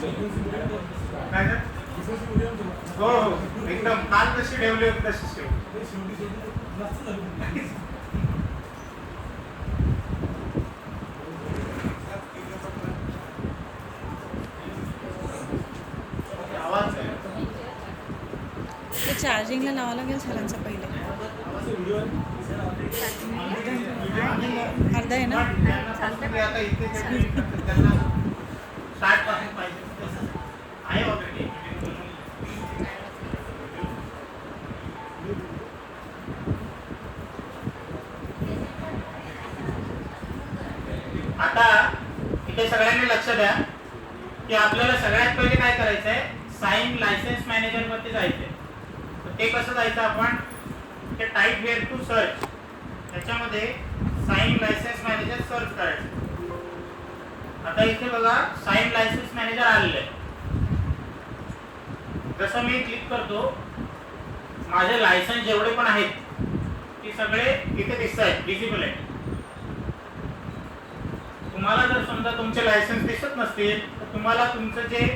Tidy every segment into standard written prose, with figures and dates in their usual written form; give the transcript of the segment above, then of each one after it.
काय झालं? हो हो एकदम काल जशी ठेवली होती तशीच ठेवली. आवाज आहे. ते चार्जिंगला लावावं लागेल सरांचा पहिले. अर्धा आहे ना. आता इथे त्यांना 60% पाहिजे आहे ऑलरेडी. आता इथे सगळ्यांनी लक्ष द्या की आपल्याला सगळ्यात पहिले काय करायचं आहे, साइन लायसन्स मॅनेजर मध्ये जायचंय. तर ते कसं जायचं आपण, ते टाईप वेअर टू सर्च, त्याच्यामध्ये साइन लायसन्स मॅनेजर सर्च करायचं. आता इथे बघा साइन लायसन्स मॅनेजर आलेलं आहे. जसं मी क्लिक करतो, माझे लायसन्स जेवढे पण आहेत ते सगळे इथे दिसत आहेत, विजिबल आहेत. तुम्हाला जर समजा तुमचे लायसन्स दिसत नसतील तर तुम्हाला तुमचं जे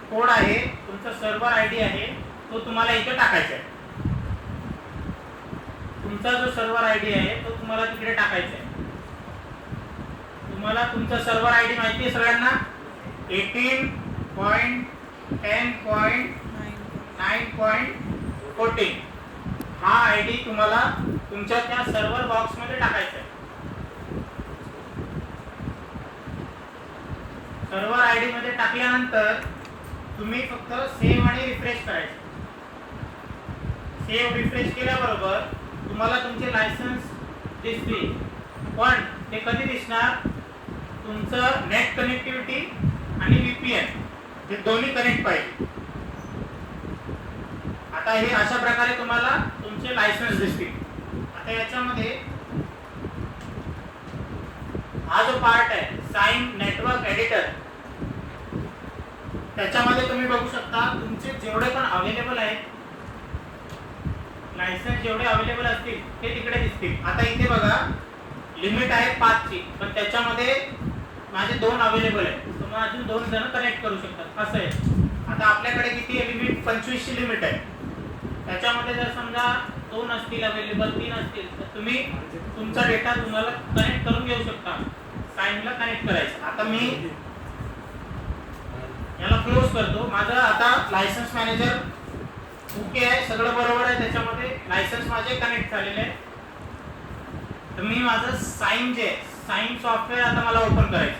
कोड आहे, तुमचा सर्व्हर आयडी आहे, तो तुम्हाला इथे टाकायचा आहे. तुमचा जो सर्व्हर आयडी आहे तो तुम्हाला तिकडे टाकायचा आहे. तुम्हाला तुमचा सर्व्हर आयडी माहिती आहे सगळ्यांना, 18.10.9.14. हा आयडी तुम्हाला तुमच्या त्या सर्व्हर बॉक्स मध्ये टाकायचा आहे. सर्व्हर आयडी मध्ये टाकल्यानंतर तुम्ही फक्त सेव्ह आणि रिफ्रेश करायचं. सेव्ह रिफ्रेश केल्याबरोबर तुम्हाला तुमचे लायसन्स दिसतील. पण ते कधी दिसणार, तुमचं नेट कनेक्टिव्हिटी आणि VPN हे दोन्ही कनेक्ट पाहिजे. आता हे अशा प्रकारे तुम्हाला तुमचे लायसन्स दिसतील. आता याच्यामध्ये हा जो पार्ट आहे साइन नेटवर्क एडिटर, त्याच्यामध्ये तुम्ही बघू शकता तुमचे जेवढे पण अवेलेबल आहेत लायसन्स, जेवढे अवेलेबल असतील ते तिकडे दिसतील. आता इथे बघा लिमिट आहे 5 ची, पण त्याच्यामध्ये माझे 2 अवेलेबल आहेत, तर मग अजून 2 जण कनेक्ट करू शकतात असं आहे. आता आपल्याकडे किती आहे लिमिट, 25 ची लिमिट आहे. त्याच्यामध्ये जर समजा 2 असतील अवेलेबल, 3 असतील, तर तुम्ही तुमचा डेटा तुम्हाला कनेक्ट करून घेऊ शकता. साइनला कनेक्ट करायचं. आता मी याला क्लोज करतो. माझं आता लायसन्स मॅनेजर ओके आहे, सगळं बरोबर आहे, त्याच्यामध्ये लायसन्स माझे कनेक्ट झालेले आहे. तर मी माझं साइन जे साइन सॉफ्टवेअर आता मला ओपन करायचं.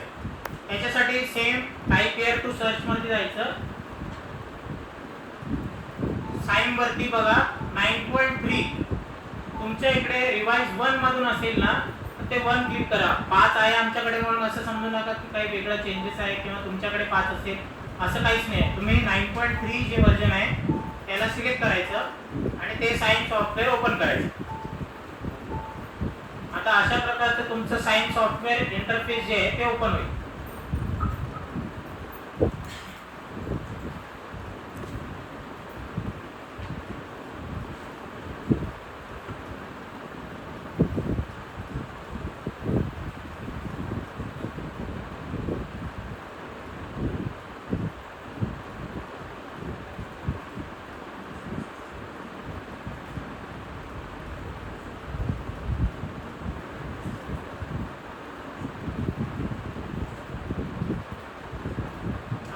त्याच्यासाठी same type here to search मध्ये जायचं. साइन वरती बघा 9.3, तुमच्या इकडे रिवाइज 1 मधून असेल ना तर ते 1 क्लिक करा. 5 आहे आमच्याकडे म्हणून असं समजू नका की काही वेगळा चेंजेस आहे किंवा तुमच्याकडे 5 असेल, असं काहीच नाही. तुम्ही 9.3 जे व्हर्जन आहे त्याला सिलेक्ट करायचं आणि ते साइन सॉफ्टवेअर ओपन करायचं. आता अशा प्रकारचं तुमचं साइन सॉफ्टवेअर इंटरफेस जे आहे ते ओपन होईल.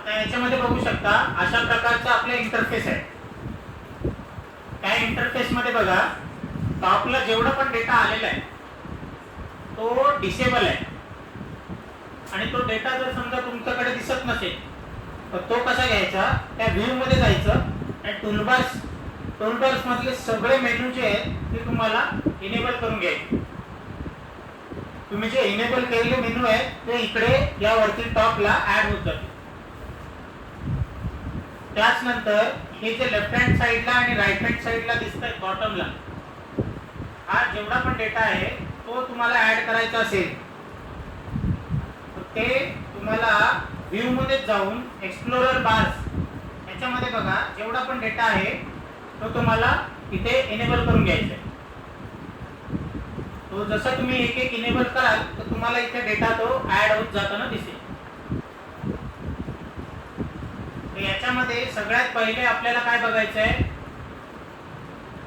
याच्यामध्ये बघू शकता अशा प्रकारचा आपला इंटरफेस आहे. त्या इंटरफेस मध्ये बघा टॉपला जेवढा पण डेटा आलेला आहे तो डिसेबल आहे आणि तो डेटा जर समजा तुमच्याकडे दिसत नसेल तर तो कसा घ्यायचा, त्या व्ह्यू मध्ये जायचं आणि टूलबार्स मधले सगळे मेनू जे आहेत ते तुम्हाला इनेबल करून घ्यायचे. तुम्ही जे इनेबल केलेले मेनू आहेत ते इकडे या वरती टॉपला ऍड होत जातील. त्याचनंतर हे जे लेफ्ट हँड साइडला आणि राईट हँड साइडला दिसतंय बॉटमला, हा जेवढा पण डेटा आहे तो तुम्हाला ऍड करायचा असेल तर ते तुम्हाला व्ह्यू मध्ये जाऊन एक्सप्लोरर बार्स याच्यामध्ये बघा जेवढा पण डेटा आहे तो तुम्हाला इथे इनेबल करून घ्यायचा आहे. तो जसं तुम्ही एक एक इनेबल कराल तर तुम्हाला इथे डेटा तो ऍड होत जाताना दिसेल. तर याच्यामध्ये सगळ्यात पहिले आपल्याला काय बघायचं आहे,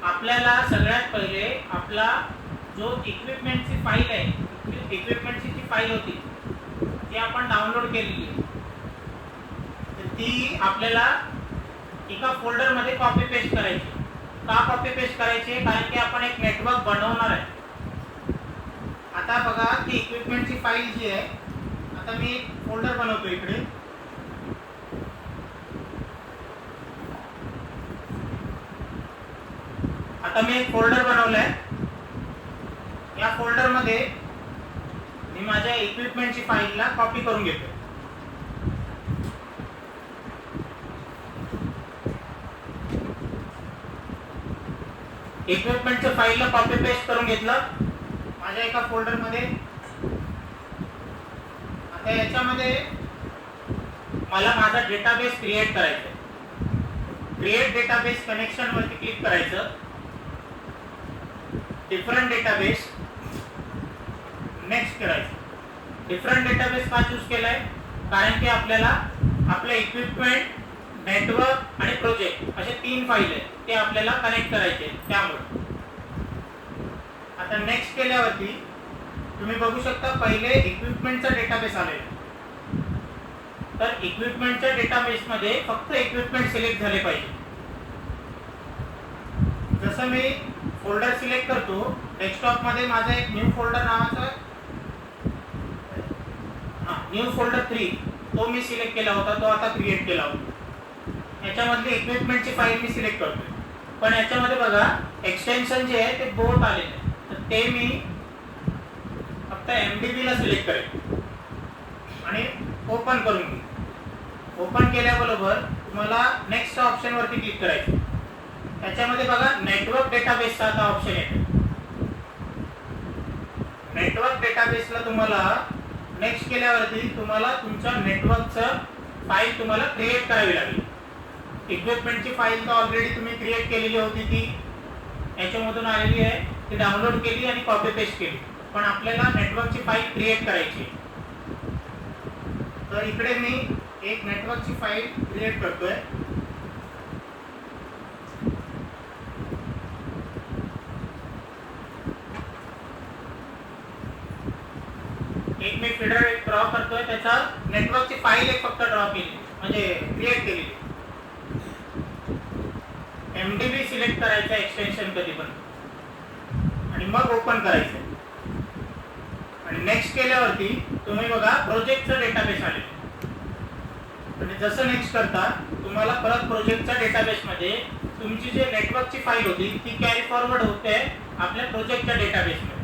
आपल्याला सगळ्यात पहिले आपला जो इक्विपमेंटची फाईल आहे, इक्विपमेंटची जी फाईल होती ती आपण डाउनलोड केलेली आहे, तर ती आपल्याला एका फोल्डरमध्ये कॉपी पेस्ट करायची. का कॉपी पेस्ट करायची? कारण की आपण एक नेटवर्क बनवणार आहे. आता बघा ती इक्विपमेंटची फाईल जी आहे, आता मी एक फोल्डर बनवतो इकडे. आता मी एक फोल्डर बनवलाय. या फोल्डरमध्ये मी माझ्या इक्विपमेंटची फाईलला कॉपी करून घेतो. इक्विपमेंटच्या फाईलला कॉपी पेस्ट करून घेतलं माझ्या एका फोल्डरमध्ये. आता याच्यामध्ये मला माझा डेटाबेस क्रिएट करायचा आहे. क्रिएट डेटाबेस कनेक्शन वरती क्लिक करायचं. डिफरंट डेटाबेस नेक्स्ट करायचं. डिफरंट डेटाबेस का चूज केलाय? कारण की आपल्याला आपलं इक्विपमेंट, नेटवर्क आणि प्रोजेक्ट असे 3 फाईल आहेत, ते आपल्याला कनेक्ट करायचे आहेत. त्यामुळे आता नेक्स्ट केल्यावरती तुम्ही बघू शकता पहिले इक्विपमेंटचा डेटाबेस आलेला. तर इक्विपमेंटच्या डेटाबेसमध्ये फक्त इक्विपमेंट सिलेक्ट झाले पाहिजे. जसं मी फोल्डर सिलेक्ट करतो, डेस्कटॉपमध्ये माझा एक न्यू फोल्डर नावाचा न्यू फोल्डर 3 तो मी सिलेक्ट केला होता, तो आता क्रिएट केला होता. याच्यामधली इक्विपमेंटची फाईल मी सिलेक्ट करतोय. पण याच्यामध्ये बघा एक्सटेन्शन जे आहे ते बोथ आलेले आहे, तर ते मी फक्त MDB ला सिलेक्ट करेन आणि ओपन करून घेईन. ओपन केल्याबरोबर तुम्हाला नेक्स्ट ऑप्शन वरती क्लिक करायचं. त्याच्यामध्ये बघा नेटवर्क डेटाबेसचा आता ऑप्शन येतो. नेटवर्क डेटाबेसला तुम्हाला नेक्स्ट केल्यावरती तुम्हाला तुमच्या नेटवर्कचं फाईल तुम्हाला क्रिएट करावी लागेल. इक्विपमेंटची फाईल तर ऑलरेडी तुम्ही क्रिएट केलेली होती, ती याच्यामधून आलेली आहे, ती डाउनलोड केली आणि कॉपी पेस्ट केली. पण आपल्याला नेटवर्कची फाईल क्रिएट करायची. तर इकडे मी एक नेटवर्कची फाईल क्रिएट करतोय. एक मी फिडर ड्रॉ करतोय, त्याचा नेटवर्कची फाईल एक फक्त ड्रॉ केली, म्हणजे क्रिएट केली. MDB सिलेक्ट करायचं एक्सटेन्शन कधी पण आणि मग ओपन करायचं. आणि नेक्स्ट केल्यावरती तुम्ही बघा प्रोजेक्टचा डेटाबेस आले. आणि जसं नेक्स्ट करता तुम्हाला परत प्रोजेक्टच्या डेटाबेसमध्ये तुमची जे नेटवर्कची फाईल होती ती कॅरी फॉरवर्ड होते आपल्या प्रोजेक्टच्या डेटाबेसमध्ये.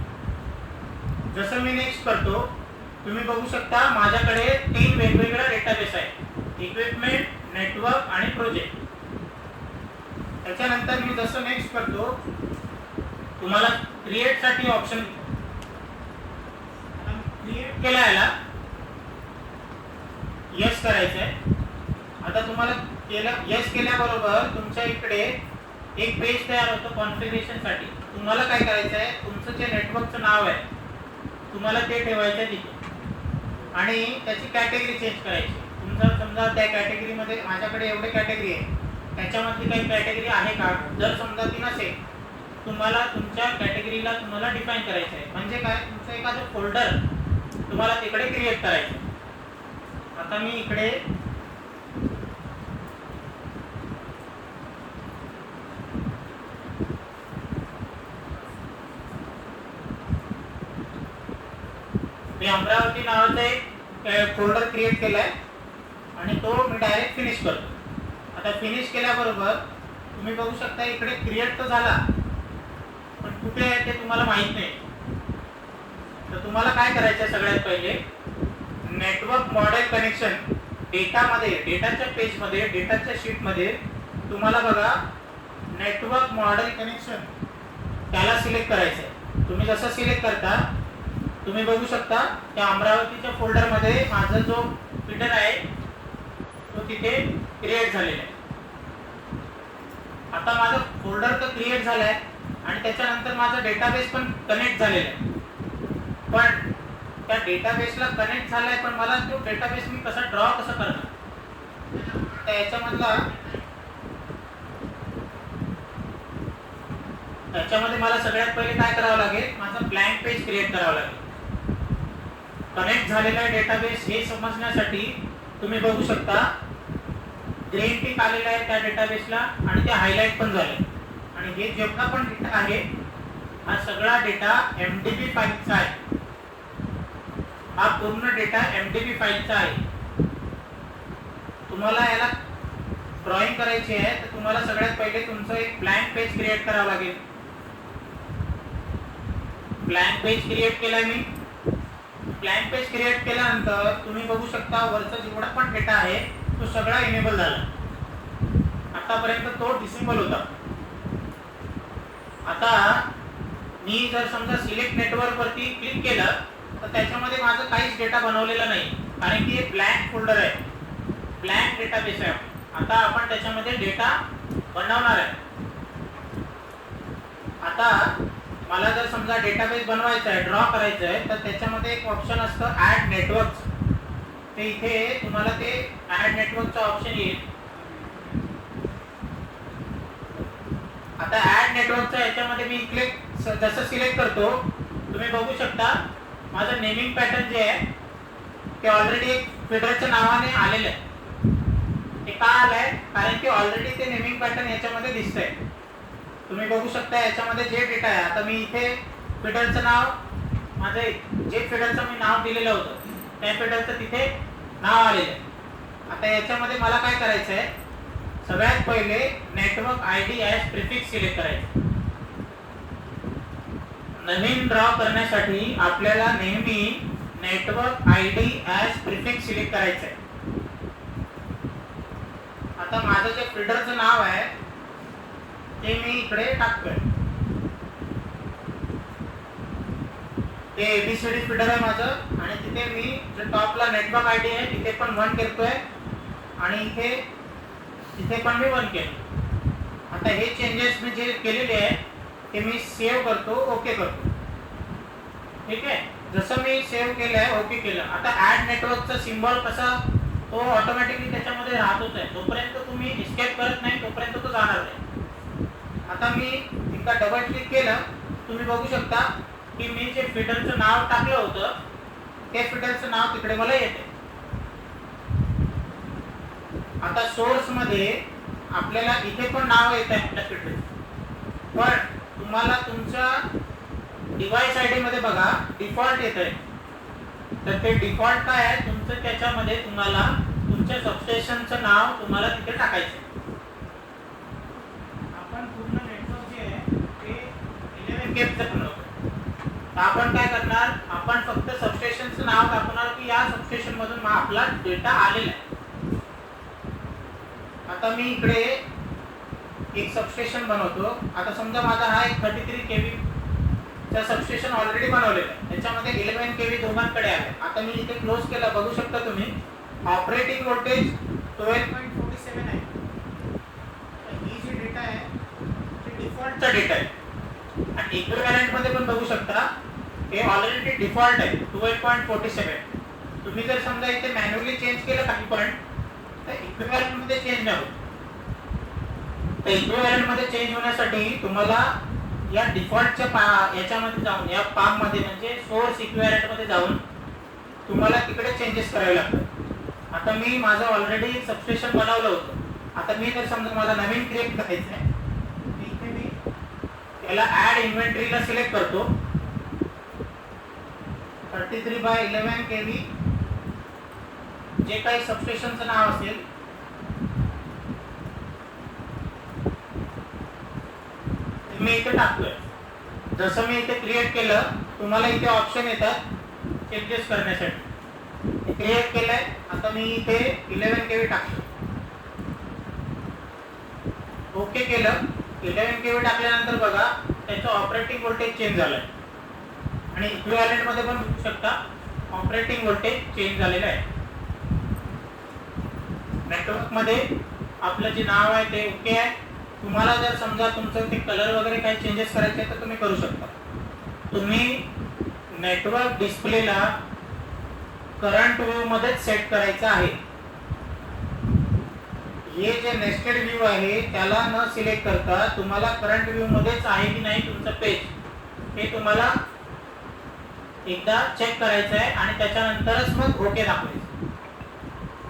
जसं मी नेक्स्ट करतो, तुम्ही बघू शकता माझ्याकडे 3 वेगवेगळ्या डेटाबेस आहेत, इक्विपमेंट, नेटवर्क आणि प्रोजेक्ट. त्याच्यानंतर मी जसं नेक्स्ट करतो तुम्हाला क्रिएट साठी ऑप्शन क्रिएट केला याला यस करायचं आहे. आता तुम्हाला यस केल्याबरोबर तुमच्या इकडे एक पेज तयार होतं कॉन्फिगरेशन साठी. तुम्हाला काय करायचं आहे, तुमचं जे नेटवर्कचं नाव आहे तुम्हाला ते ठेवायचं आहे तिथे आणि त्याची कॅटेगरी चेंज करायची. तुमचं समजा त्या कॅटेगरीमध्ये माझ्याकडे एवढे कॅटेगरी आहे, त्याच्यामधली काही कॅटेगरी आहे का? जर समजा ती नसेल, तुम्हाला तुमच्या कॅटेगरीला तुम्हाला डिफाईन करायचं आहे. म्हणजे काय, तुमचं एखादं फोल्डर तुम्हाला तिकडे क्रिएट करायचं. आता मी इकडे अमरावती नावाचा एक फोल्डर क्रिएट केलाय आणि तो मी डायरेक्ट फिनिश करतो. आता फिनिश केल्याबरोबर तुम्ही बघू शकता इकडे क्रिएट तर झाला, पण कुठे आहे ते तुम्हाला माहित नाही. तर तुम्हाला काय करायचं आहे, सगळ्यात पहिले नेटवर्क मॉडेल कनेक्शन डेटामध्ये, डेटाच्या पेजमध्ये, डेटाच्या शीटमध्ये तुम्हाला बघा नेटवर्क मॉडेल कनेक्शन त्याला सिलेक्ट करायचं आहे. तुम्ही जसं सिलेक्ट करता तुम्ही बघू शकता त्या अमरावतीच्या फोल्डरमध्ये माझा जो फीडर आहे तो तिथे क्रिएट झालेला आहे. आता माझा फोल्डर तर क्रिएट झालाय आणि त्याच्यानंतर माझा डेटाबेस पण कनेक्ट झालेला आहे. पण त्या डेटाबेसला कनेक्ट झालाय, पण मला तो डेटाबेस मी कसा ड्रॉ कसं करणार त्याच्यामध्ये मला सगळ्यात पहिले काय करावं लागेल, माझं ब्लँक पेज क्रिएट करावं लागेल. कनेक्ट झालेला डेटाबेस हे समजण्यासाठी तुम्ही बघू शकता ग्रीन टिक आलेला आहे त्या डेटाबेसला आणि ते हायलाइट पण झाले. आणि हे जेवढा पण डेटा आहे हा सगळा डेटा MDB फाईलचा आहे. हा पूर्ण डेटा MDB फाईलचा आहे. तुम्हाला याला ड्रॉइंग करायची आहे तर तुम्हाला सगळ्यात पहिले तुमचं एक ब्लँक पेज क्रिएट करावं लागेल. ब्लँक पेज क्रिएट केला मी. ब्लँक पेज क्रिएट केल्यानंतर तुम्ही बघू शकता वरचा जेवढा पण डेटा आहे तो सगळा इनेबल झाला. आतापर्यंत तो डिसेबल होता. आता मी जर समजा सिलेक्ट नेटवर्क वरती क्लिक केलं तर त्याच्यामध्ये माझं काहीच डेटा बनवलेला नाही, कारण की हे ब्लँक फोल्डर आहे, ब्लँक डेटाबेस आहे. आता आपण त्याच्यामध्ये डेटा बनवणार आहे. आता मला जर समजा डेटाबेस बनवायचा आहे, ड्रॉ करायचं आहे, तर त्याच्यामध्ये एक ऑप्शन असतं ॲड नेटवर्क. ते इथे तुम्हाला ते ॲड नेटवर्कचा ऑप्शन येईल. आता ॲड नेटवर्कच्या याच्यामध्ये मी क्लिक जसं सिलेक्ट करतो तुम्ही बघू शकता माझं नेमिंग पॅटर्न जे आहे ते ऑलरेडी एक फिडरच्या नावाने आलेलं आहे. ते का आलंय, कारण की ऑलरेडी ते नेमिंग पॅटर्न याच्यामध्ये दिसतंय. तुम्ही बघू शकता याच्यामध्ये जे डेटा आहे, आता मी इथे फिडरचं नाव, माझं जे फिडरचं मी नाव दिलेलं होतं त्या फिडरचं तिथे नाव आलेलं आहे. आता याच्यामध्ये मला काय करायचं आहे, सगळ्यात पहिले network ID as prefix select करायचं. नवीन ड्रॉ करण्यासाठी आपल्याला नेहमी network ID as prefix select करायचं आहे. आता माझं जे फिल्डरचं नाव आहे ते मी इकडे टाकतोय. ते ABCD फिल्डर आहे माझं आणि तिथे मी जे टॉपला नेटवर्क ID आहे तिथे पण 1 करतोय आणि तिथे पण मी 1 केलं. आता हे चेंजेस मी जे केलेले आहे ते मी सेव्ह करतो, ओके करतो. ठीक आहे, जसं मी सेव्ह केलं आहे, ओके केलं. आता ॲड नेटवर्कचा सिम्बॉल कसा तो ऑटोमॅटिकली त्याच्यामध्ये राहतोच आहे. जोपर्यंत तुम्ही एस्केप करत नाही तोपर्यंत तो जाणार नाही. आता मी एकदा डबल क्लिक केलं, तुम्ही बघू शकता की मी जे फिडरचं नाव टाकलं होतं ते फिडरचं नाव तिकडे मला येते. आता सोर्स मध्ये आपल्याला इथे पण नाव येत आहे आपल्या फिडर, पण तुम्हाला तुमच्या डिव्हाइस ID मध्ये बघा डिफॉल्ट येत आहे. तर ते डिफॉल्ट काय आहे तुमचं, त्याच्यामध्ये तुम्हाला तुमच्या सबस्टेशनचं नाव तुम्हाला तिथे टाकायचं आहे. आपण पूर्ण नेटवर्क जे आहे ते 11 केपचं बनवतो. तर आपण काय करणार, आपण फक्त सबस्टेशनचं नाव टाकणार की या सबस्टेशन मधून आपला डेटा आलेला आहे. आता मी इकडे एक सबस्टेशन बनवतो. आता समजा माझा हा एक 33 kV चा सबस्टेशन ऑलरेडी बनवलेला आहे, त्याच्यामध्ये 11 kV दोघांकडे आहे. आता मी इथे क्लोज केला, बघू शकता तुम्ही ऑपरेटिंग व्होल्टेज 12.47 आहे. ही जी डेटा आहे ती डिफॉल्टचा डेटा आहे आणि इक्विव्हॅलेंट मध्ये पण बघू शकता हे ऑलरेडी डिफॉल्ट आहे 12.47. तुम्ही जर समजा इथे मॅन्युअली चेंज केलं काही पण तर इक्विव्हॅलेंट मध्ये चेंज नाही होत. तर इक्विव्हॅलेंट मध्ये चेंज होण्यासाठी तुम्हाला या डिफॉल्टच्या याच्यामध्ये जाऊन या पाम मध्ये म्हणजे सोर्स इक्विव्हॅलेंट मध्ये जाऊन तुम्हाला तिकडे चेंजेस करावे लागतात. आता मी माझं ऑलरेडी सबस्टेशन बनवलं होतं. आता मी जर समजा मला नवीन क्रिएट करायचं आहे, इथे मी त्याला ॲड इन्व्हेंटरीला सिलेक्ट करतो. 33/11 kV जे काही सबस्टेशनचं नाव असेल मी इथे टाकतोय. जसं मी इथे क्रिएट केलं तुम्हाला इथे ऑप्शन येतात चेंजेस करण्यासाठी. क्रिएट केलंय, आता मी इथे 11 kV टाकतो, ओके केलं. 11 kV टाकल्यानंतर बघा त्याचं ऑपरेटिंग व्होल्टेज चेंज झालंय आणि इक्विव्हॅलेंट मध्ये पण बघू शकता ऑपरेटिंग व्होल्टेज चेंज झालेलं आहे. नेटवर्क मध्ये आपलं जे नाव आहे ते ओके आहे. तुम्हाला जर समजा तुमचं ते कलर वगैरे काही चेंजेस करायचे तर तुम्ही करू शकता. तुम्ही नेटवर्क हे जे नेस्टेड व्ह्यू आहे त्याला न सिलेक्ट करता तुम्हाला करंट व्ह्यू मध्येच आहे की नाही तुमचं पेज हे तुम्हाला एकदा चेक करायचं आहे आणि त्याच्यानंतरच मग ओके दाखवायचं.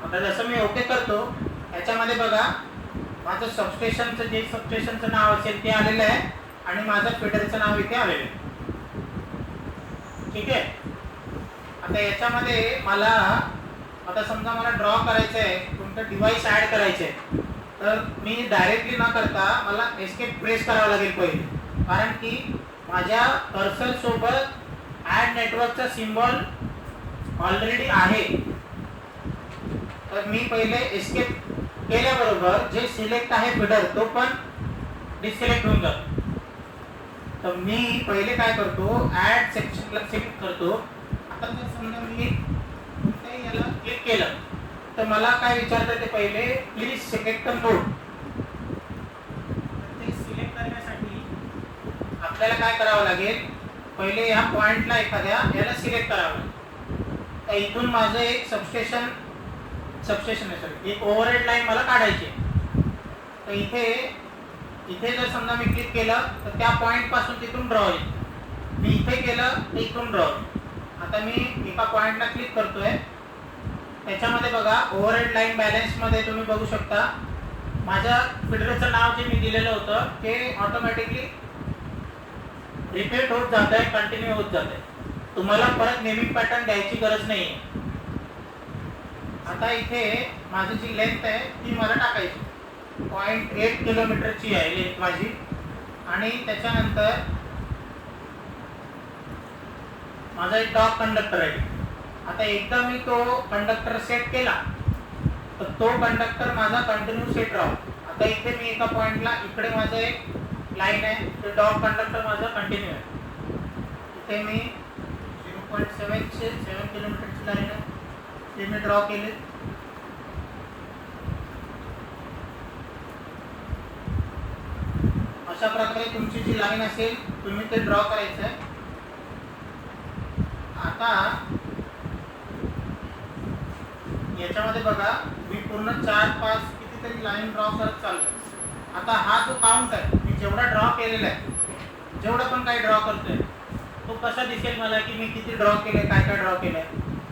आता जसं मी ओके करतो याच्यामध्ये बघा माझं सबस्टेशनचं जे सबस्टेशनचं नाव असेल ते आलेलं आहे आणि माझं फिडरचं नाव इथे आलेलं आहे. ठीक आहे. आता याच्यामध्ये मला आता समजा मला ड्रॉ करायचं आहे तुमचं डिव्हाइस ऍड करायचं आहे तर मी डायरेक्टली न करता मला एस्केप प्रेस करावं लागेल पहिले, कारण की माझ्या कर्सर सोबत ऍड नेटवर्कचा सिम्बॉल ऑलरेडी आहे. तर मी पहिले एस्केप केल्याबरोबर जे सिलेक्ट आहे फिडर तो पण डिसिलेक्ट होऊन जातो. तर मी पहिले काय करतो ऍड सेक्शनला सिलेक्ट करतो. आता जर समजा मी कोणत्याही याला क्लिक केलं तर मला काय विचारतं ते पहिले प्लीज सिलेक्ट नोड. ते सिलेक्ट करण्यासाठी आपल्याला काय करावं लागेल पहिले या पॉइंटला एखाद्या याला सिलेक्ट करावं लागेल. तर इथून माझं एक सबस्टेशन आहे सॉरी एक ओव्हरहेड लाईन मला काढायची आहे. तर इथे जर समजा मी क्लिक केलं तर त्या पॉइंट पासून तिथून ड्रॉ होईल. मी इथे केलं तर इथून ड्रॉ होईल. आता मी एका पॉइंटला क्लिक करतोय त्याच्यामध्ये बघा ओव्हरहेड लाईन बॅलन्स मध्ये तुम्ही बघू शकता माझ्या फिडरचं नाव जे मी दिलेलं होतं ते ऑटोमॅटिकली रिपीट होत जात आहे, कंटिन्यू होत जात आहे. तुम्हाला परत नेमिंग पॅटर्न द्यायची गरज नाही आहे. आता इथे माझी जी लेंथ आहे ती मला टाकायची 0.8 किलोमीटरची आहे लेंथ माझी. आणि त्याच्यानंतर माझा एक डॉग कंडक्टर आहे. आता एकदा मी तो कंडक्टर सेट केला तर तो कंडक्टर माझा कंटिन्यू सेट राहतो. आता इथे मी एका पॉइंटला इकडे माझं एक लाईन आहे तो डॉग कंडक्टर माझा कंटिन्यू आहे. इथे मी 0.7 किलोमीटरची लाईन आहे ते मी ड्रॉ केले. अशा प्रकारे तुमची जी लाईन असेल तुम्ही ते ड्रॉ करायचं आहे. आता याच्यामध्ये बघा मी पूर्ण 4-5 कितीतरी लाईन ड्रॉ करत चाललोय. आता हा जो काउंट आहे मी जेवढा ड्रॉ केलेला आहे जेवढं पण काही ड्रॉ करतोय तो कसा दिसेल मला की मी किती ड्रॉ केले काय ड्रॉ केलंय.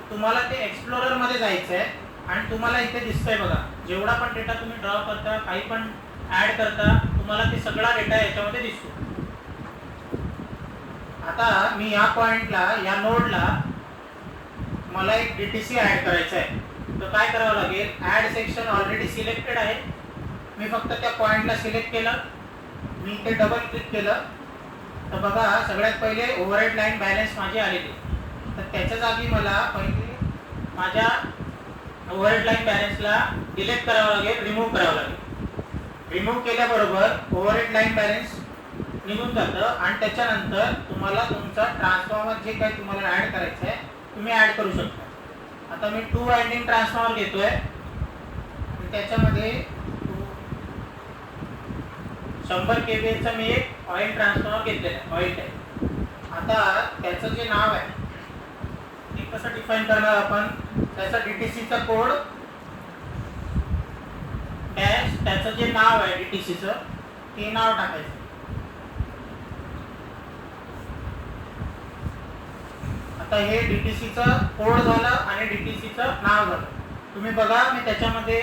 तुम्हाला ते एक्सप्लोरर मध्ये जायचं आहे आणि तुम्हाला इथे दिसतंय बघा जेवढा पण डेटा तुम्ही ड्रॉ करता काही पण ऍड करता तुम्हाला ते सगळा डेटा याच्यामध्ये दिसतो. आता मी या पॉइंटला या नोडला मला एक डीटीसी ऍड करायचा आहे. तर काय करावं लागेल ऍड सेक्शन ऑलरेडी सिलेक्टेड आहे. मी फक्त त्या पॉइंटला सिलेक्ट केलं मी इथे डबल क्लिक केलं तर बघा सगळ्यात पहिले ओव्हरहेड लाईन बॅलन्स माझी आलेली. तर त्याच्या जागी मला पहिले माझ्या ओव्हरहेड लाईन बॅलन्सला डिलीट करावं लागेल रिमूव्ह करावं लागेल. रिमूव्ह केल्याबरोबर ओव्हरहेड लाईन बॅलन्स निघून जातं आणि त्याच्यानंतर तुम्हाला तुमचा ट्रान्सफॉर्मर जे काही तुम्हाला ऍड करायचं आहे तुम्ही ऍड करू शकता. आता मी 2 वाइंडिंग ट्रान्सफॉर्मर घेतोय आणि त्याच्यामध्ये 100 kVA मी एक ऑइल ट्रान्सफॉर्मर घेतलेला आहे ऑइल टाईप. आता त्याचं जे नाव आहे ते कसं डिफाईन करणार आपण त्याचा डीटीसीचा कोड डॅश त्याचं जे नाव आहे डीटीसीचं ते नाव टाकायचं. आता हे डीटीसीचं कोड झालं आणि डीटीसीचं नाव झालं. तुम्ही बघा मी त्याच्यामध्ये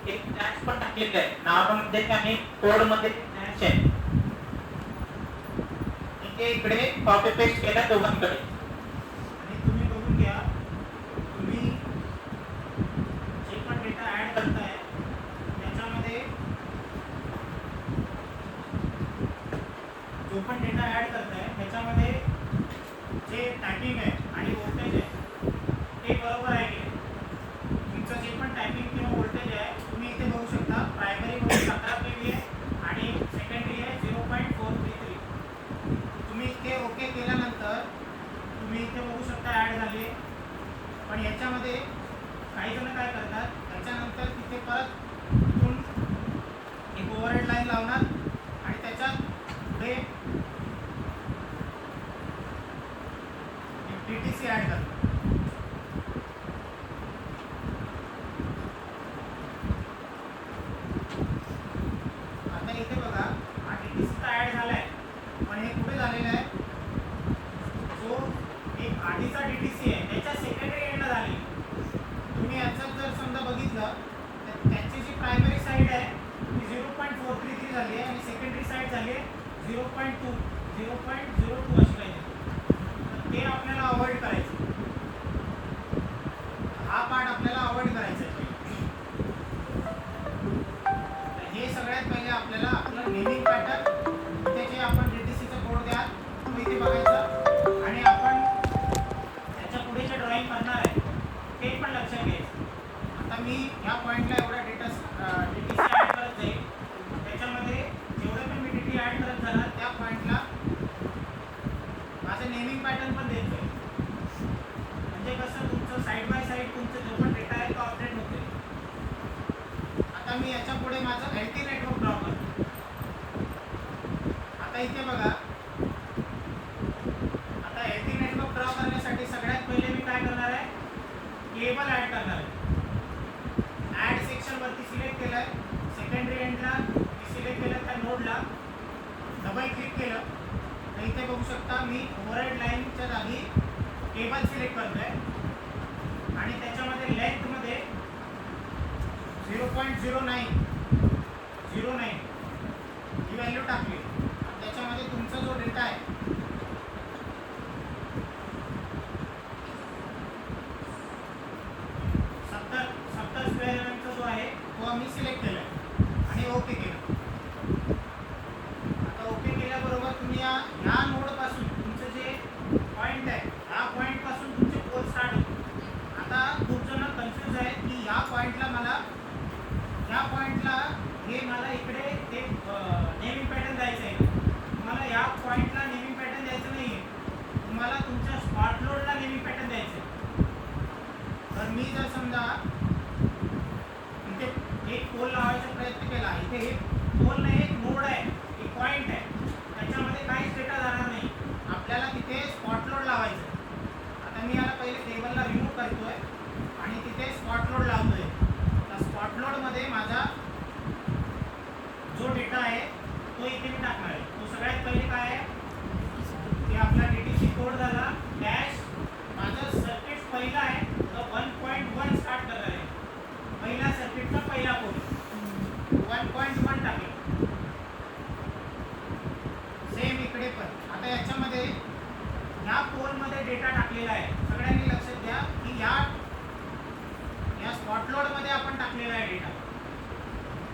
एक डॅश पण टाकलेलं आहे नावामध्ये आणि कोड मध्ये डॅश आहे. इथे इकडे कॉपी पेस्ट केलं दोघांकडे आणि तुम्ही बघून घ्या तुम्ही जे पण डेटा ऍड करताय त्याच्यामध्ये जो पण डेटा ऍड करताय त्याच्यामध्ये जे टायपिंग आहे आणि व्होल्टेज आहे ते बरोबर आहे की तुमचं जे पण टायपिंग किंवा व्होल्टेज आहे तुम्ही इथे बघू शकता प्रायमरी मध्ये 17 kV आहे आणि सेकंडरी आहे 0.433. तुम्ही इथे ओके केल्यानंतर तुम्ही इथे बघू शकता ऍड झाले. पण याच्यामध्ये काही जण काय करतात त्याच्यानंतर तिथे परत इथून एक ओव्हरहेड लाईन लावणार आणि त्याच्यात पुढे डीटीसी ऍड करतात. 0.2 0.02 अशी काही तर ते आपल्याला अवॉइड करायचं. हा पार्ट आपल्याला अवॉइड करायचा आहे. हे सगळ्यात पहिले आपल्याला आपलं नेमिंग पॅटर्न इथे जे आपण DTCचा कोड द्याल तो इथे बघायचा आणि आपण त्याच्या पुढे जे ड्रॉइंग करणार आहे ते पण लक्षात घ्यायचं. आता मी ह्या पॉईंटला एवढा DTC ॲड करत जाईल. त्याच्यामध्ये जेवढे पण मी DT ॲड करत जाणार त्या पॉईंटला माझं नेमिंग पॅटर्न पण देत जाईल. म्हणजे कसं तुमचं साईड बाय साईड तुमचं जो पण डेटा आहे तो अपडेट होते. आता मी याच्या पुढे माझं LT नेटवर्क ड्रॉ करतो. आता इथे बघा, आता LT नेटवर्क ड्रॉ करण्यासाठी सगळ्यात पहिले मी काय करणार आहे, केबल ॲड करणार आहे. ॲड सेक्शन वरती सिलेक्ट केलं आहे. सेकंडरी एंडला सिलेक्ट केलं, त्या नोडला डबल क्लिक केलं तर इथे बघू शकता मी ओव्हरहेड लाईनच्या जागी केबल सिलेक्ट करतो आहे आणि त्याच्यामध्ये लेंथमध्ये 0.09 ही व्हॅल्यू टाकली. त्याच्यामध्ये तुमचा जो डेटा आहे 70 स्क्वेअर एमएमचा जो आहे तो आम्ही सिलेक्ट केला आहे आणि ओके केलं. आता ओके केल्याबरोबर तुम्ही ह्या नोडपासून तुमचं जे पॉईंट आहे ह्या पॉईंटपासून तुमचे पोल स्टार्ट होते. आता खूप जण कन्फ्यूज आहेत की ह्या पॉईंटला हे मला इकडे ते नेमिंग पॅटर्न द्यायचं आहे. तुम्हाला या पॉईंटला नेमिंग पॅटर्न द्यायचं नाही आहे, तुम्हाला तुमच्या स्पॉट लोडला नेमिंग पॅटर्न द्यायचं आहे. तर मी जर समजा इथे एक पोल लावायचा प्रयत्न केला, इथे एक पोल नाही एक नोड आहे, एक पॉईंट आहे, त्याच्यामध्ये काहीच डेटा जाणार नाही. आपल्याला तिथे स्पॉट लोड लावायचं आहे. आता मी याला पहिले टेबलला रिमूव्ह करतोय आणि तिथे स्पॉट लोड लावतोय. तर स्पॉट लोडमध्ये माझा जो डेटा आहे तो इथे मी टाकणार आहे. तो सगळ्यात पहिले काय आहे की आपला DTC कोड झाला डॅश. माझं सर्किट पहिला आहे तर 1.1 स्टार्ट करणार आहे. पहिल्या सर्किटचा पहिला कोड 1.1 टाकलं. सेम इकडे पण. आता याच्यामध्ये ह्या पोलमध्ये डेटा टाकलेला आहे. सगळ्यांनी लक्षात घ्या की या स्पॉट लोडमध्ये आपण टाकलेला आहे डेटा.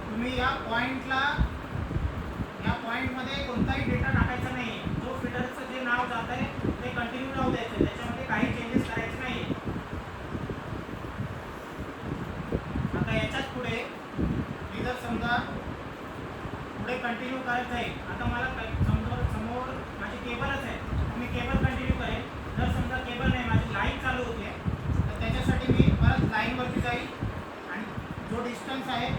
तुम्ही या पॉईंटमध्ये कोणताही डेटा टाकायचा नाही. जो फीडरचं जे नाव जात आहे ते कंटिन्यू राहू द्यायचं, त्याच्यामध्ये काही चेंजेस करायचे नाही. आता याच्याच पुढे मी जर समजा पुढे कंटिन्यू करत जाईल. आता मला समोर माझी केबलच आहे, मी केबल कंटिन्यू करेन. जर समजा केबल नाही, माझी लाईन चालू होते तर त्याच्यासाठी मी परत लाईनवरती जाईल आणि जो डिस्टन्स आहे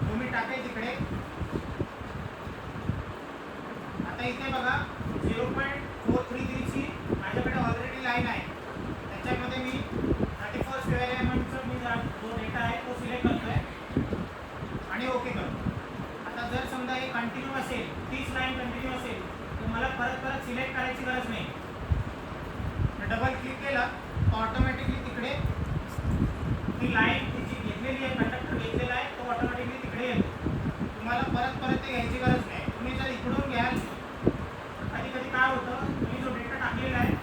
तो मी टाकेल तिकडे. आता इथे बघा 0.433 ची माझ्याकडे ऑलरेडी लाईन आहे. त्याच्यामध्ये मी 34 स्क्वेअर एमएमचा मी जो डेटा आहे तो सिलेक्ट करतोय आणि ओके करतो. आता जर समजा हे कंटिन्यू असेल, तीच लाईन कंटिन्यू असेल तर मला परत सिलेक्ट करायची गरज नाही. डबल क्लिक केलं तर ऑटोमॅटिकली तिकडे ती लाईन जी घेतलेली आहे, कंडक्टर घेतलेला आहे तो ऑटोमॅटिकली तिकडे येतो. तुम्हाला परत ते घ्यायची गरज नाही. तुम्ही जर इकडून घ्याल कधी काय होतं, तुम्ही जो डेटा टाकलेला आहे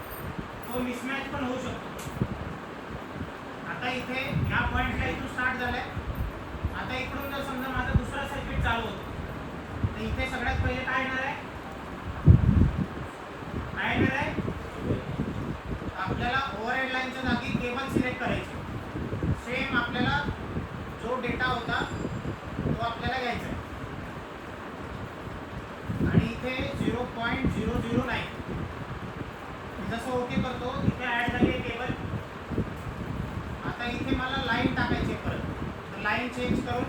तो मिसमॅच पण होऊ शकतो. आता इथे ह्या पॉईंटला इथून स्टार्ट झालं आहे. आता इकडून जर समजा माझा दुसरा सर्किट चालू होतो तर इथे सगळ्यात पहिले काय येणार आहे, आपल्याला ओव्हरहेड लाईनच्या जागी केबल सिलेक्ट करायची. सेम आपल्याला जो डेटा होता तो आपल्याला घ्यायचा आहे आणि इथे 0.009 जसं ओके करतो इथे ॲड झाली आहे केबल. आता इथे मला लाईन टाकायची आहे परत. तर लाईन चेंज करून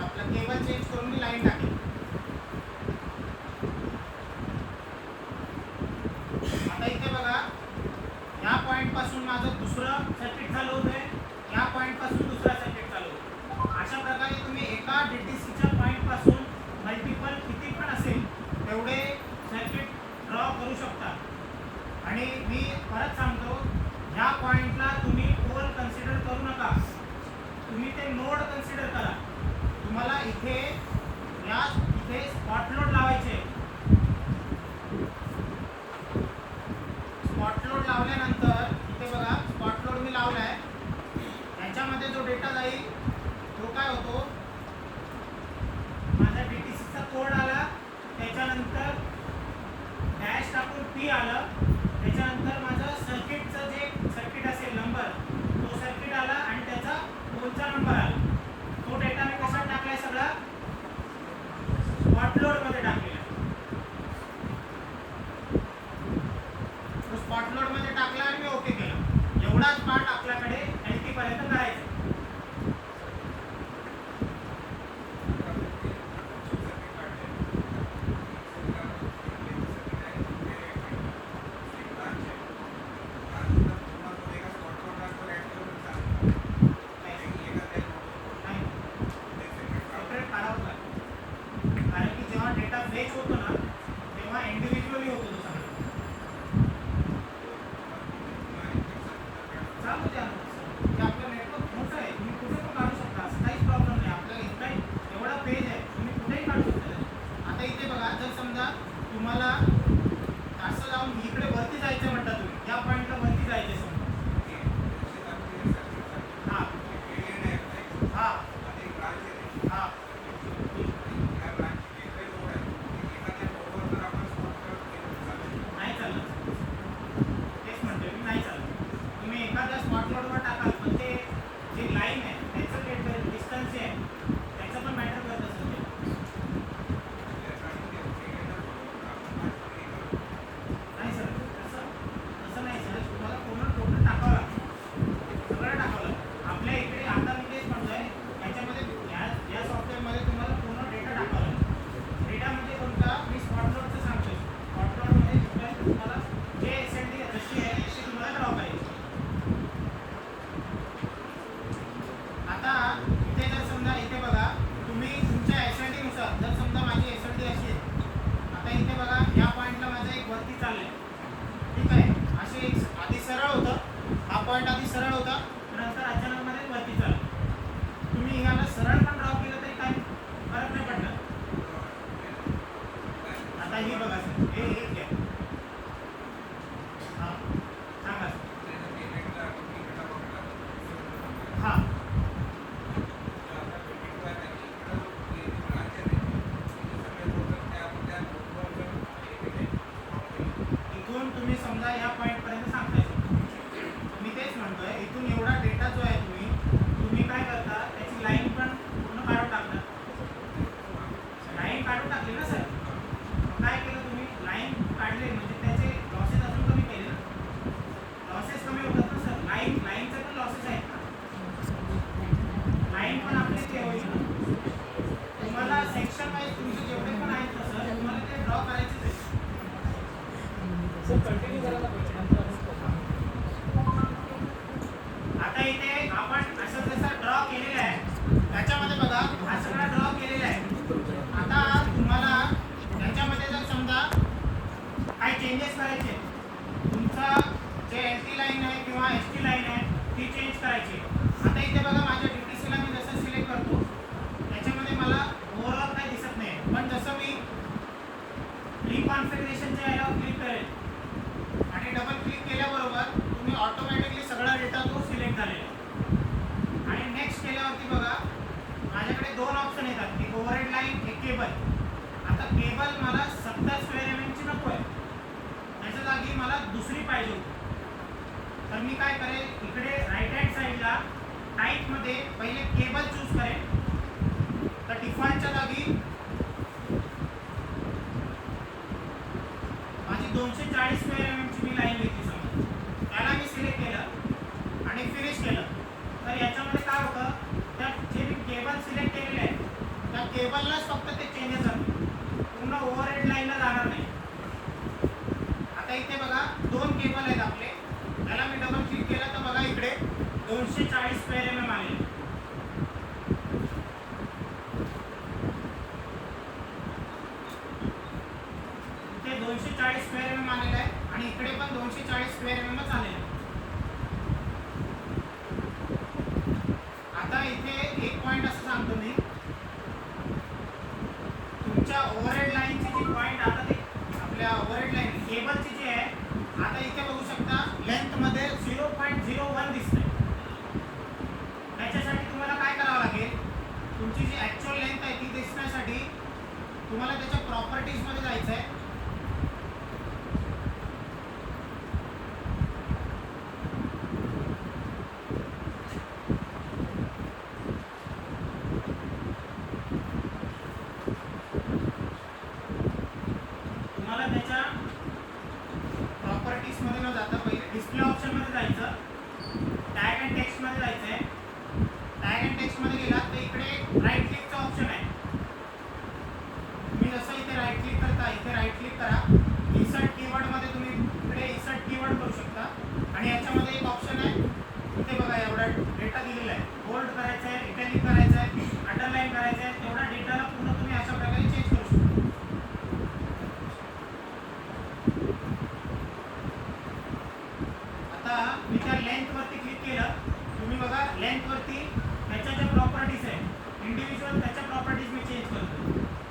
आपलं केबल चेंज करून मी लाईन टाकेल. आता इथे बघा या पॉईंटपासून माझं दुसरं सर्किट चालू होतं आहे, या पॉईंटपासून दुसरा सर्किट चालू होतं. अशा प्रकारे तुम्ही एका DTCच्या पॉईंटपासून मल्टिपल किती पण असेल तेवढे सर्किट ड्रॉ करू शकता. आणि मी परत सांगतो, ह्या पॉईंटला तुम्ही पोल कन्सिडर करू नका, तुम्ही ते नोड कन्सिडर करा. तुम्हाला इथे या इथे स्पॉट लोड लावायचे. स्पॉट लोड लावल्यानंतर इथे बघा स्पॉट लोड मी लावलाय. याच्यामध्ये जो डेटा जाईल तो काय होतो, माझा DTCचा कोड आला, त्याच्यानंतर डॅश टाकून P आलं, त्याच्यानंतर माझं सर्किटचं जे सर्किट असेल नंबर तो सर्किट आला आणि त्याचा पोलचा नंबर आला. तो डेटा मी कशात टाकलाय, सगळा स्पॉट लोड मध्ये टाकलेला. तो स्पॉट लोड मध्ये टाकला आणि मी ओके केलं. एवढाच पार्ट आपल्याकडे LT पर्यंत करायचा. सेपरेट काढावं लागेल, कारण की जेव्हा डेटा फेच होतो ना तेव्हा इंडिव्हिज्युअली होतो तो सगळा. चालू द्या ना, आपलं नेटवर्क मोठं आहे, तुम्ही कुठे पण काढू शकता, असं काहीच प्रॉब्लेम नाही. आपल्याला इतका एवढा पेज आहे, तुम्ही कुठेही काढू शकता. आता इथे बघा, जर समजा तुम्हाला असं जाऊन इकडे वरती जायचं म्हणता, तुम्ही या पॉईंटला वरती जायचे समजा. हां हां हां नाही चाललं, तेच म्हणते मी, नाही चाललं. तुम्ही एखाद्या स्पॉट लोडवर टाकाल पण ते जे लाईन आहे त्याचं डिस्टन्स आहे त्याचं पण मॅटर करत असेल ते. नाही सर, तसं नाही सर, तुम्हाला पूर्ण टोटल टाकावं लागतं, सगळं टाकावं लागतं. आपल्या इकडे आता मी तेच म्हणतोय, याच्यामध्ये या सॉफ्टवेअरमध्ये तुम्हाला पूर्ण डेटा टाकावा लागतो. डेटा म्हणजे कोणता, मी स्पॉट लोडचं सांगतोय. स्पॉट लोडमध्ये तुम्हाला जे SLD जशी आहे तशी तुम्हाला ड्रॉ करायची. आता इथे जर समजा इथे बघा, तुम्ही तुमच्या SLD नुसार, जर समजा माझी SLD अशी आहे, आता इथे बघा या पॉईंटला माझं एक वरती चाललंय, ठीक आहे. असे एक आधी सरळ होतं, हा पॉईंट आधी सरळ होता, नंतर अचानक मध्ये वरती चाललं. तुम्ही ह्याला सरळ पण ड्रॉ केलं तरी काही फरक नाही पडला. आता ही बघा सर, हे घ्या. हां सांगा सर. हां इथून तुम्ही समजा या पॉईंटपर्यंत सांगताय. मी तेच म्हणतोय, इथून एवढा डेटा जो आहे तुम्ही काय करता, त्याची लाईन पण पूर्ण काढून टाकता. लाईन काढून टाकली ना सर, काय केलं तुम्ही, लाईन काढले म्हणजे त्याचे लॉसेस अजून कमी केले ना. लॉसेस कमी होतात ना सर, लाईनचे पण लॉसेस आहेत ना, लाईन पण आपले ते होईल ना. तुम्हाला सेक्शन वाईज तुमचे जेवढे पण आहेत ना सर, तुम्हाला ते ड्रॉ करायचेच आहे. कंटिन्यू करायला पाहिजे. आता इथे आपण असं जसं ड्रॉ केलेलं आहे, त्याच्यामध्ये बघा हा सगळा ड्रॉ केलेला आहे. आता तुम्हाला त्याच्यामध्ये जर समजा काही चेंजेस करायचे, तुमचा जे LT लाईन आहे किंवा ST लाईन आहे ती चेंज करायची. आता इथे बघा माझ्या DTCला मी जसं सिलेक्ट करतो त्याच्यामध्ये मला ओव्हरऑल काही दिसत नाही, पण जसं मी रिकॉन्फिगरेशनच्या याला क्लिक करेल आणि डबल क्लिक केल्याबरोबर तुम्ही ऑटोमॅटिकली सगळा डेटा तो सिलेक्ट झालेला आहे. आणि नेक्स्ट केल्यावरती बघा माझ्याकडे दोन ऑप्शन येतात, एक ओव्हरहेड लाईन, एक केबल. आता केबल मला 70 स्क्वेअर mm ची नको आहे, त्याच्या जागी मला दुसरी पाहिजे होती. तर मी काय करेल, इकडे राईट हँड साईडला टाईपमध्ये पहिले केबल चूज करेल. तर डिफॉल्टच्या जागी माझी 240 स्क्वेअर mm ची मी लाईन घेतली समजा, त्याला मी सिलेक्ट केलं आणि फिनिश केलं. तर याच्यामध्ये काय होतं, त्या जे मी केबल सिलेक्ट केलेले आहे त्या केबललाच फक्त ते चेंजेस जातात, पूर्ण ओव्हरहेड लाईनला जाणार नाही. आता इथे बघा दोन केबल आहेत आपले, त्याला मी डबल क्लिक केलं तर बघा इकडे 240 स्क्वेअर mm आलेले. इथे 240 स्क्वेअर mm आलेलं आहे आणि इकडे पण 240 स्क्वेअर mm आलेलं आहे. आता इथे एक पॉईंट असं सांगतो मी, तुमच्या ओव्हरहेड लाईनची जी पॉईंट आता ते आपल्या ओव्हरहेड लाईन केबलची जी आहे आता इथे बघू शकता लेंथमध्ये 0.01 दिसतंय. त्याच्यासाठी तुम्हाला काय करावं लागेल, तुमची जी ॲक्च्युअल लेंथ आहे ती दिसण्यासाठी तुम्हाला त्याच्या प्रॉपर्टीजमध्ये जायचं आहे. तुम्हाला त्याच्या प्रॉपर्टीजमध्ये न जाता पहिले डिस्प्ले ऑप्शनमध्ये जायचं, टॅग अँड टेक्स्टमध्ये जायचं आहे. टॅग अँड टेक्स्टमध्ये गेलात तर इकडे राईट क्लिकचा ऑप्शन आहे. तुम्ही जसं इथे राईट क्लिक करता इथे राईट क्लिक करा. इन्सर्ट कीवर्डमध्ये तुम्ही इकडे इन्सर्ट कीवर्ड करू शकता आणि याच्यामध्ये एक ऑप्शन आहे इथे बघा एवढा डेटा दिलेला आहे. बोल्ड करायचं आहे, इटॅलिक करायचं आहे, अंडरलाईन करायचं आहे. तेवढा डेटाला पूर्ण तुम्ही अशा प्रकारे चेंज करू शकता. आता मी त्या लेंथवरती क्लिक केलं, तुम्ही बघा लेंथवरती त्याच्या ज्या प्रॉपर्टीज आहेत इंडिव्हिज्युअल त्याच्या प्रॉपर्टीज मी चेंज करतो.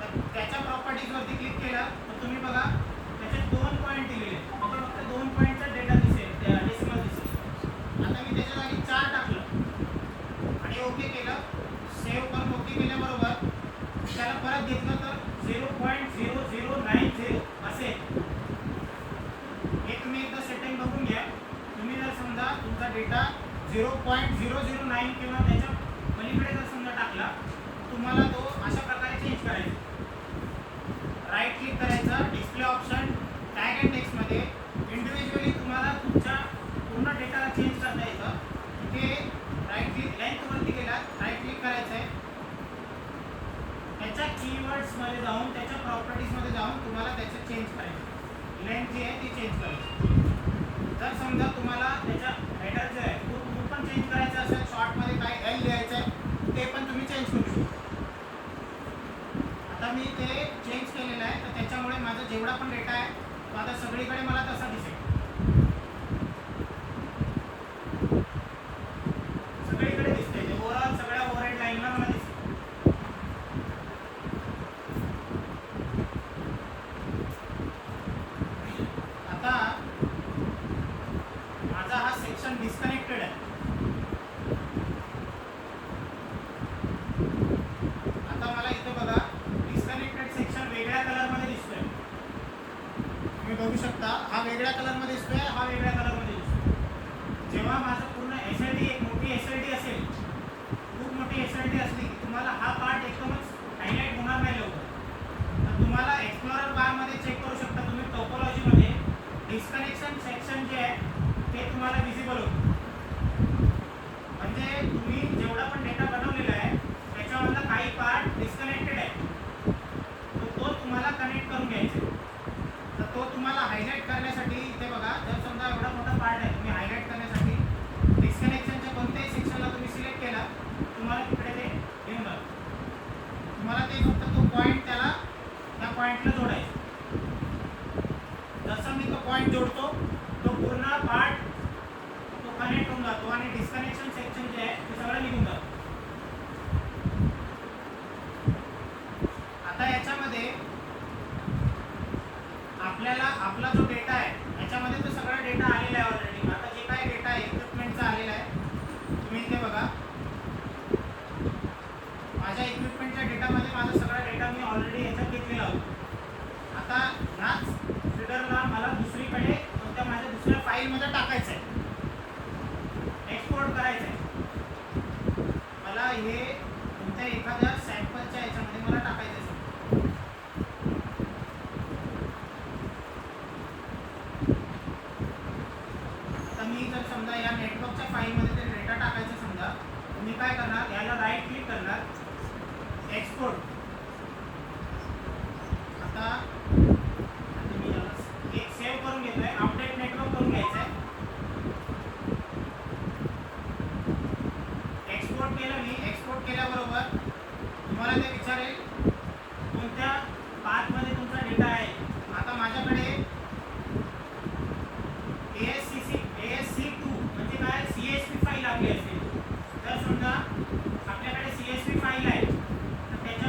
तर त्याच्या प्रॉपर्टीजवरती क्लिक केलं तर तुम्ही बघा त्याचे 2 पॉईंट दिलेले आहेत. म्हणजे फक्त 2 पॉईंटचा डेटा दिसेल, त्या डेसिमल दिसेल. आता मी त्याच्या जागी 4 टाकलं आणि ओके केलं. सेव्ह करून ओके केल्याबरोबर त्याला परत घेतलं तर 0.0090 असेल. हे तुम्ही एकदा सेटिंग बघून घ्या. तुम्ही जर समजा तुमचा डेटा 0.009 किंवा त्याच्या पलीकडे जर समजा टाकला तुम्हाला तो अशा प्रकारे चेंज करायचा. राईट क्लिक करायचं, डिस्प्ले ऑप्शन, टॅग अँड टेक्स्टमध्ये इंडिव्हिज्युअली तुम्हाला तुमच्या पूर्ण डेटाला चेंज करता येतं. इथे राईट क्लिक लेंथवरती गेलात राईट क्लिक करायचं आहे. त्याच्या कीवर्ड्समध्ये जाऊन त्याच्या प्रॉपर्टीजमध्ये जाऊन तुम्हाला त्याचं चेंज करायचं. लेंथ जी आहे ती चेंज करायची. जर समजा तुम्हाला त्याच्या हेडर जे आहे तो पण चेंज करायचं असेल, शॉर्टमध्ये काय एल लिहायचं आहे ते पण तुम्ही चेंज करू शकता. आता मी ते चेंज केलेलं आहे तर त्याच्यामुळे माझा जेवढा पण डेटा आहे तो आता सगळीकडे मला तसा दिसेल. सगळीकडे दिसतंय ते ओव्हरऑल सगळ्या ओव्हरहेड लाईनला मला दिसतं. आता माझा हा सेक्शन डिस्कनेक्टेड आहे. आता मला इथे बघा डिस्कनेक्टेड सेक्शन वेगळ्या कलरमध्ये दिसतोय. तुम्ही बघू शकता हा वेगळ्या कलरमध्ये दिसतोय, हा वेगळ्या कलरमध्ये दिसतोय. जेव्हा माझं पूर्ण SLD एक मोठी SLD असेल, खूप मोठी SLD असली की तुम्हाला हा पार्ट एकदमच हायलाईट होणार नाही लवकर. तर तुम्हाला एक्सप्लोरर बारमध्ये चेक करू शकता तुम्ही टोपोलॉजीमध्ये डिस्कनेक्शन सेक्शन जे आहे ते तुम्हाला विजिबल होतं. म्हणजे तुम्ही जेवढा पण डेटा बनवलेला आहे त्याच्यामधला काही पार्ट डिस्कनेक्टेड आहे तो तुम्हाला कनेक्ट करून घ्यायचा आहे. तर तो तुम्हाला हायलाईट करण्यासाठी इथे बघा जर समजा एवढा मोठा पार्ट आहे तुम्ही हायलाईट करण्यासाठी डिस्कनेक्शनच्या कोणत्याही सेक्शनला तुम्ही सिलेक्ट केला तुम्हाला तिकडे ते येऊन जातं. तुम्हाला ते फक्त तो पॉईंट त्याला त्या पॉईंटला जोडायचा. जसं मी तो पॉईंट जोडतो तो पूर्ण पार्ट तो कनेक्ट होऊन जातो आणि डिस्कनेक्शन सेक्शन जे आहे ते सगळं निघून जातं. आता याच्यामध्ये आपल्याला आपला जो डेटा आहे याच्यामध्ये तो सगळा डेटा आलेला आहे ऑलरेडी. आता जे काय डेटा आहे इक्विपमेंटचा आलेला आहे तुम्ही इथे बघा. माझ्या इक्विपमेंटच्या डेटामध्ये माझा सगळा डेटा मी ऑलरेडी याच्यात घेतलेला होता. आता ह्याच फीडरला मला दुसरीकडे कोणत्या माझ्या दुसऱ्या फाईलमध्ये टाकायचं आहे, एक्सपोर्ट करायचं आहे. मला हे कोणत्या एखाद्या सॅम्पलच्या याच्यामध्ये मला टाकायचं आहे. आता मी जर समजा या नेटवर्कच्या फाईलमध्ये ते डेटा टाकायचं समजा मी काय करणार, याला राईट क्लिक करणार, एक्सपोर्ट. आता मी एक सेव्ह करून घेतोय, अपडेट नेटवर्क करून घ्यायचं आहे. एक्सपोर्ट केलं मी. एक्सपोर्ट केल्याबरोबर तुम्हाला ते विचारेल कोणत्या पाथमध्ये तुमचा डेटा आहे. आता माझ्याकडे ASC2 म्हणजे काय CSV फाईल आपली असेल. जर समजा आपल्याकडे CSV फाईल आहे तर त्याच्या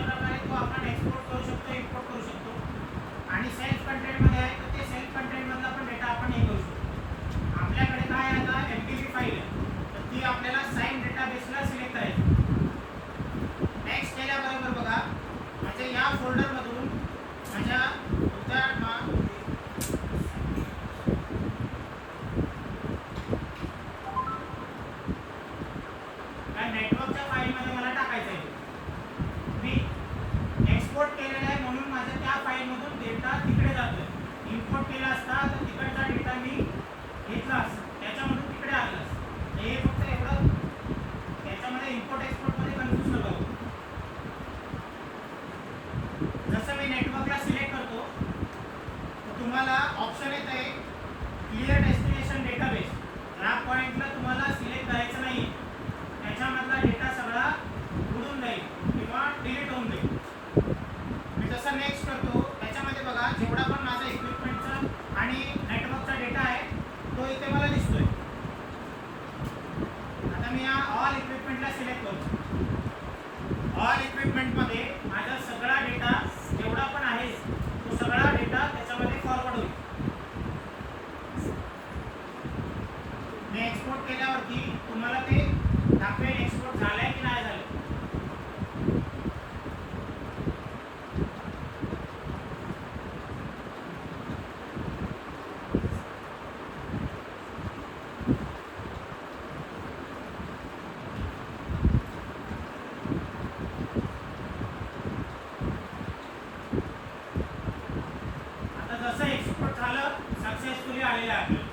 सक्सेसफुली आलेला आहे आपल्याला.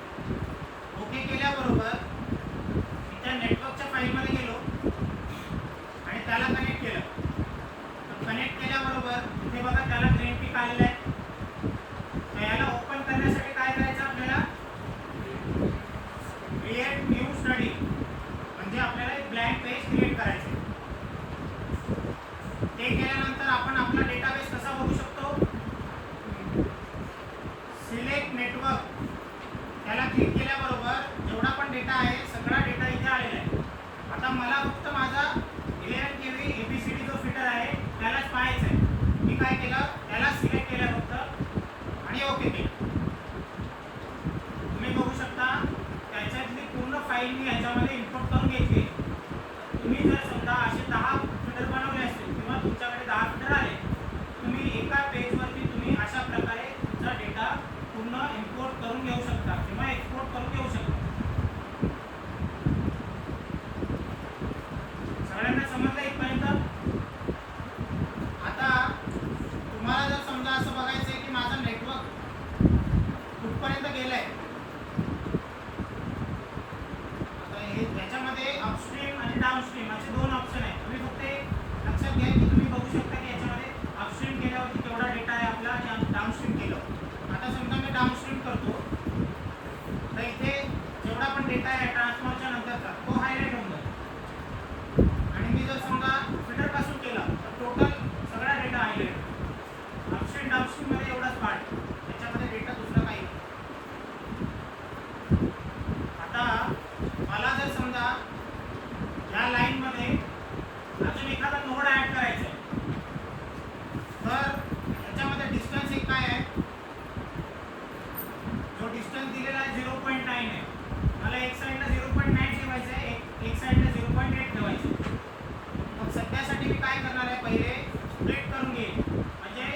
ओके केल्याबरोबर त्या नेटवर्कच्या फाईलमध्ये गेलो आणि त्याला कनेक्ट केलं. कनेक्ट केल्याबरोबर इथे बघा त्याला ग्रीन टिक आलेलं आहे. तर याला ओपन करण्यासाठी काय करायचं आपल्याला, क्रिएट न्यू स्टडी म्हणजे आपल्याला एक ब्लँक पेज क्रिएट करायचं आहे. ते केल्यानंतर आपण आपला डेटाबेस कसा बघू शकतो, सिलेक्ट नेटवर्क त्याला क्लिक केल्याबरोबर जेवढा पण डेटा आहे सगळा डेटा इथे आलेला आहे. आता मला फक्त माझा 11 KB ABCD जो फिटर आहे त्यालाच पाहायचं आहे. मी काय केलं, त्याला सिलेक्ट केलं फक्त आणि ओके केलं. तुम्ही बघू शकता त्याच्यातली पूर्ण फाईल मी ह्याच्यामध्ये इम्पोर्ट करून घेतली. तुम्ही जर समजा असे 10 फिटर बनवले असतील किंवा तुमच्याकडे 10 फिटर आले, तुम्ही एका पेजवरती तुम्ही अशा प्रकारे तुमचा डेटा पूर्ण इम्पोर्ट करून घेऊ शकता किंवा एक्सपोर्ट करून घेऊ शकता. सगळ्यांना समजलं इथपर्यंत? आता तुम्हाला जर समजा असं बघायचं आहे की माझं नेटवर्क कुठपर्यंत गेलंय, आता हे त्याच्यामध्ये अपस्ट्रीम आणि डाऊनस्ट्रीम असे दोन ऑप्शन आहेत. तुम्ही फक्त एक लक्षात घ्या की तुम्ही बघू शकता की याच्यामध्ये अपस्ट्रीम केल्यावरती केवढा डेटा आहे आपला आणि डाऊनस्ट्रीम केलं. आता समजा मी डाऊनस्ट्रीम करतो तर इथे जेवढा पण डेटा आहे ट्रान्सफरच्या नंतरचा तो हायलाइट होऊन जातो. आणि मी जर समजा फिल्टर पासून केला तर टोटल सगळा डेटा हायलाइट. अपस्ट्रीम डाऊनस्ट्रीम मध्ये एवढाच पार्ट, त्याच्यामध्ये डेटा दुसरा काही नाही. आता मला जर समजा या लाईन मध्ये अजून एखादा नोड ऍड करायचा आहे तर त्याच्यामध्ये डिस्टन्स एक काय आहे, जो डिस्टन्स दिलेला आहे 0.9 आहे. मला एक साईडला 0.9 ठेवायचं आहे, एक साईडला 0.8 ठेवायचं आहे. मग सध्यासाठी मी काय करणार आहे, पहिले स्प्लिट करून घेईन म्हणजे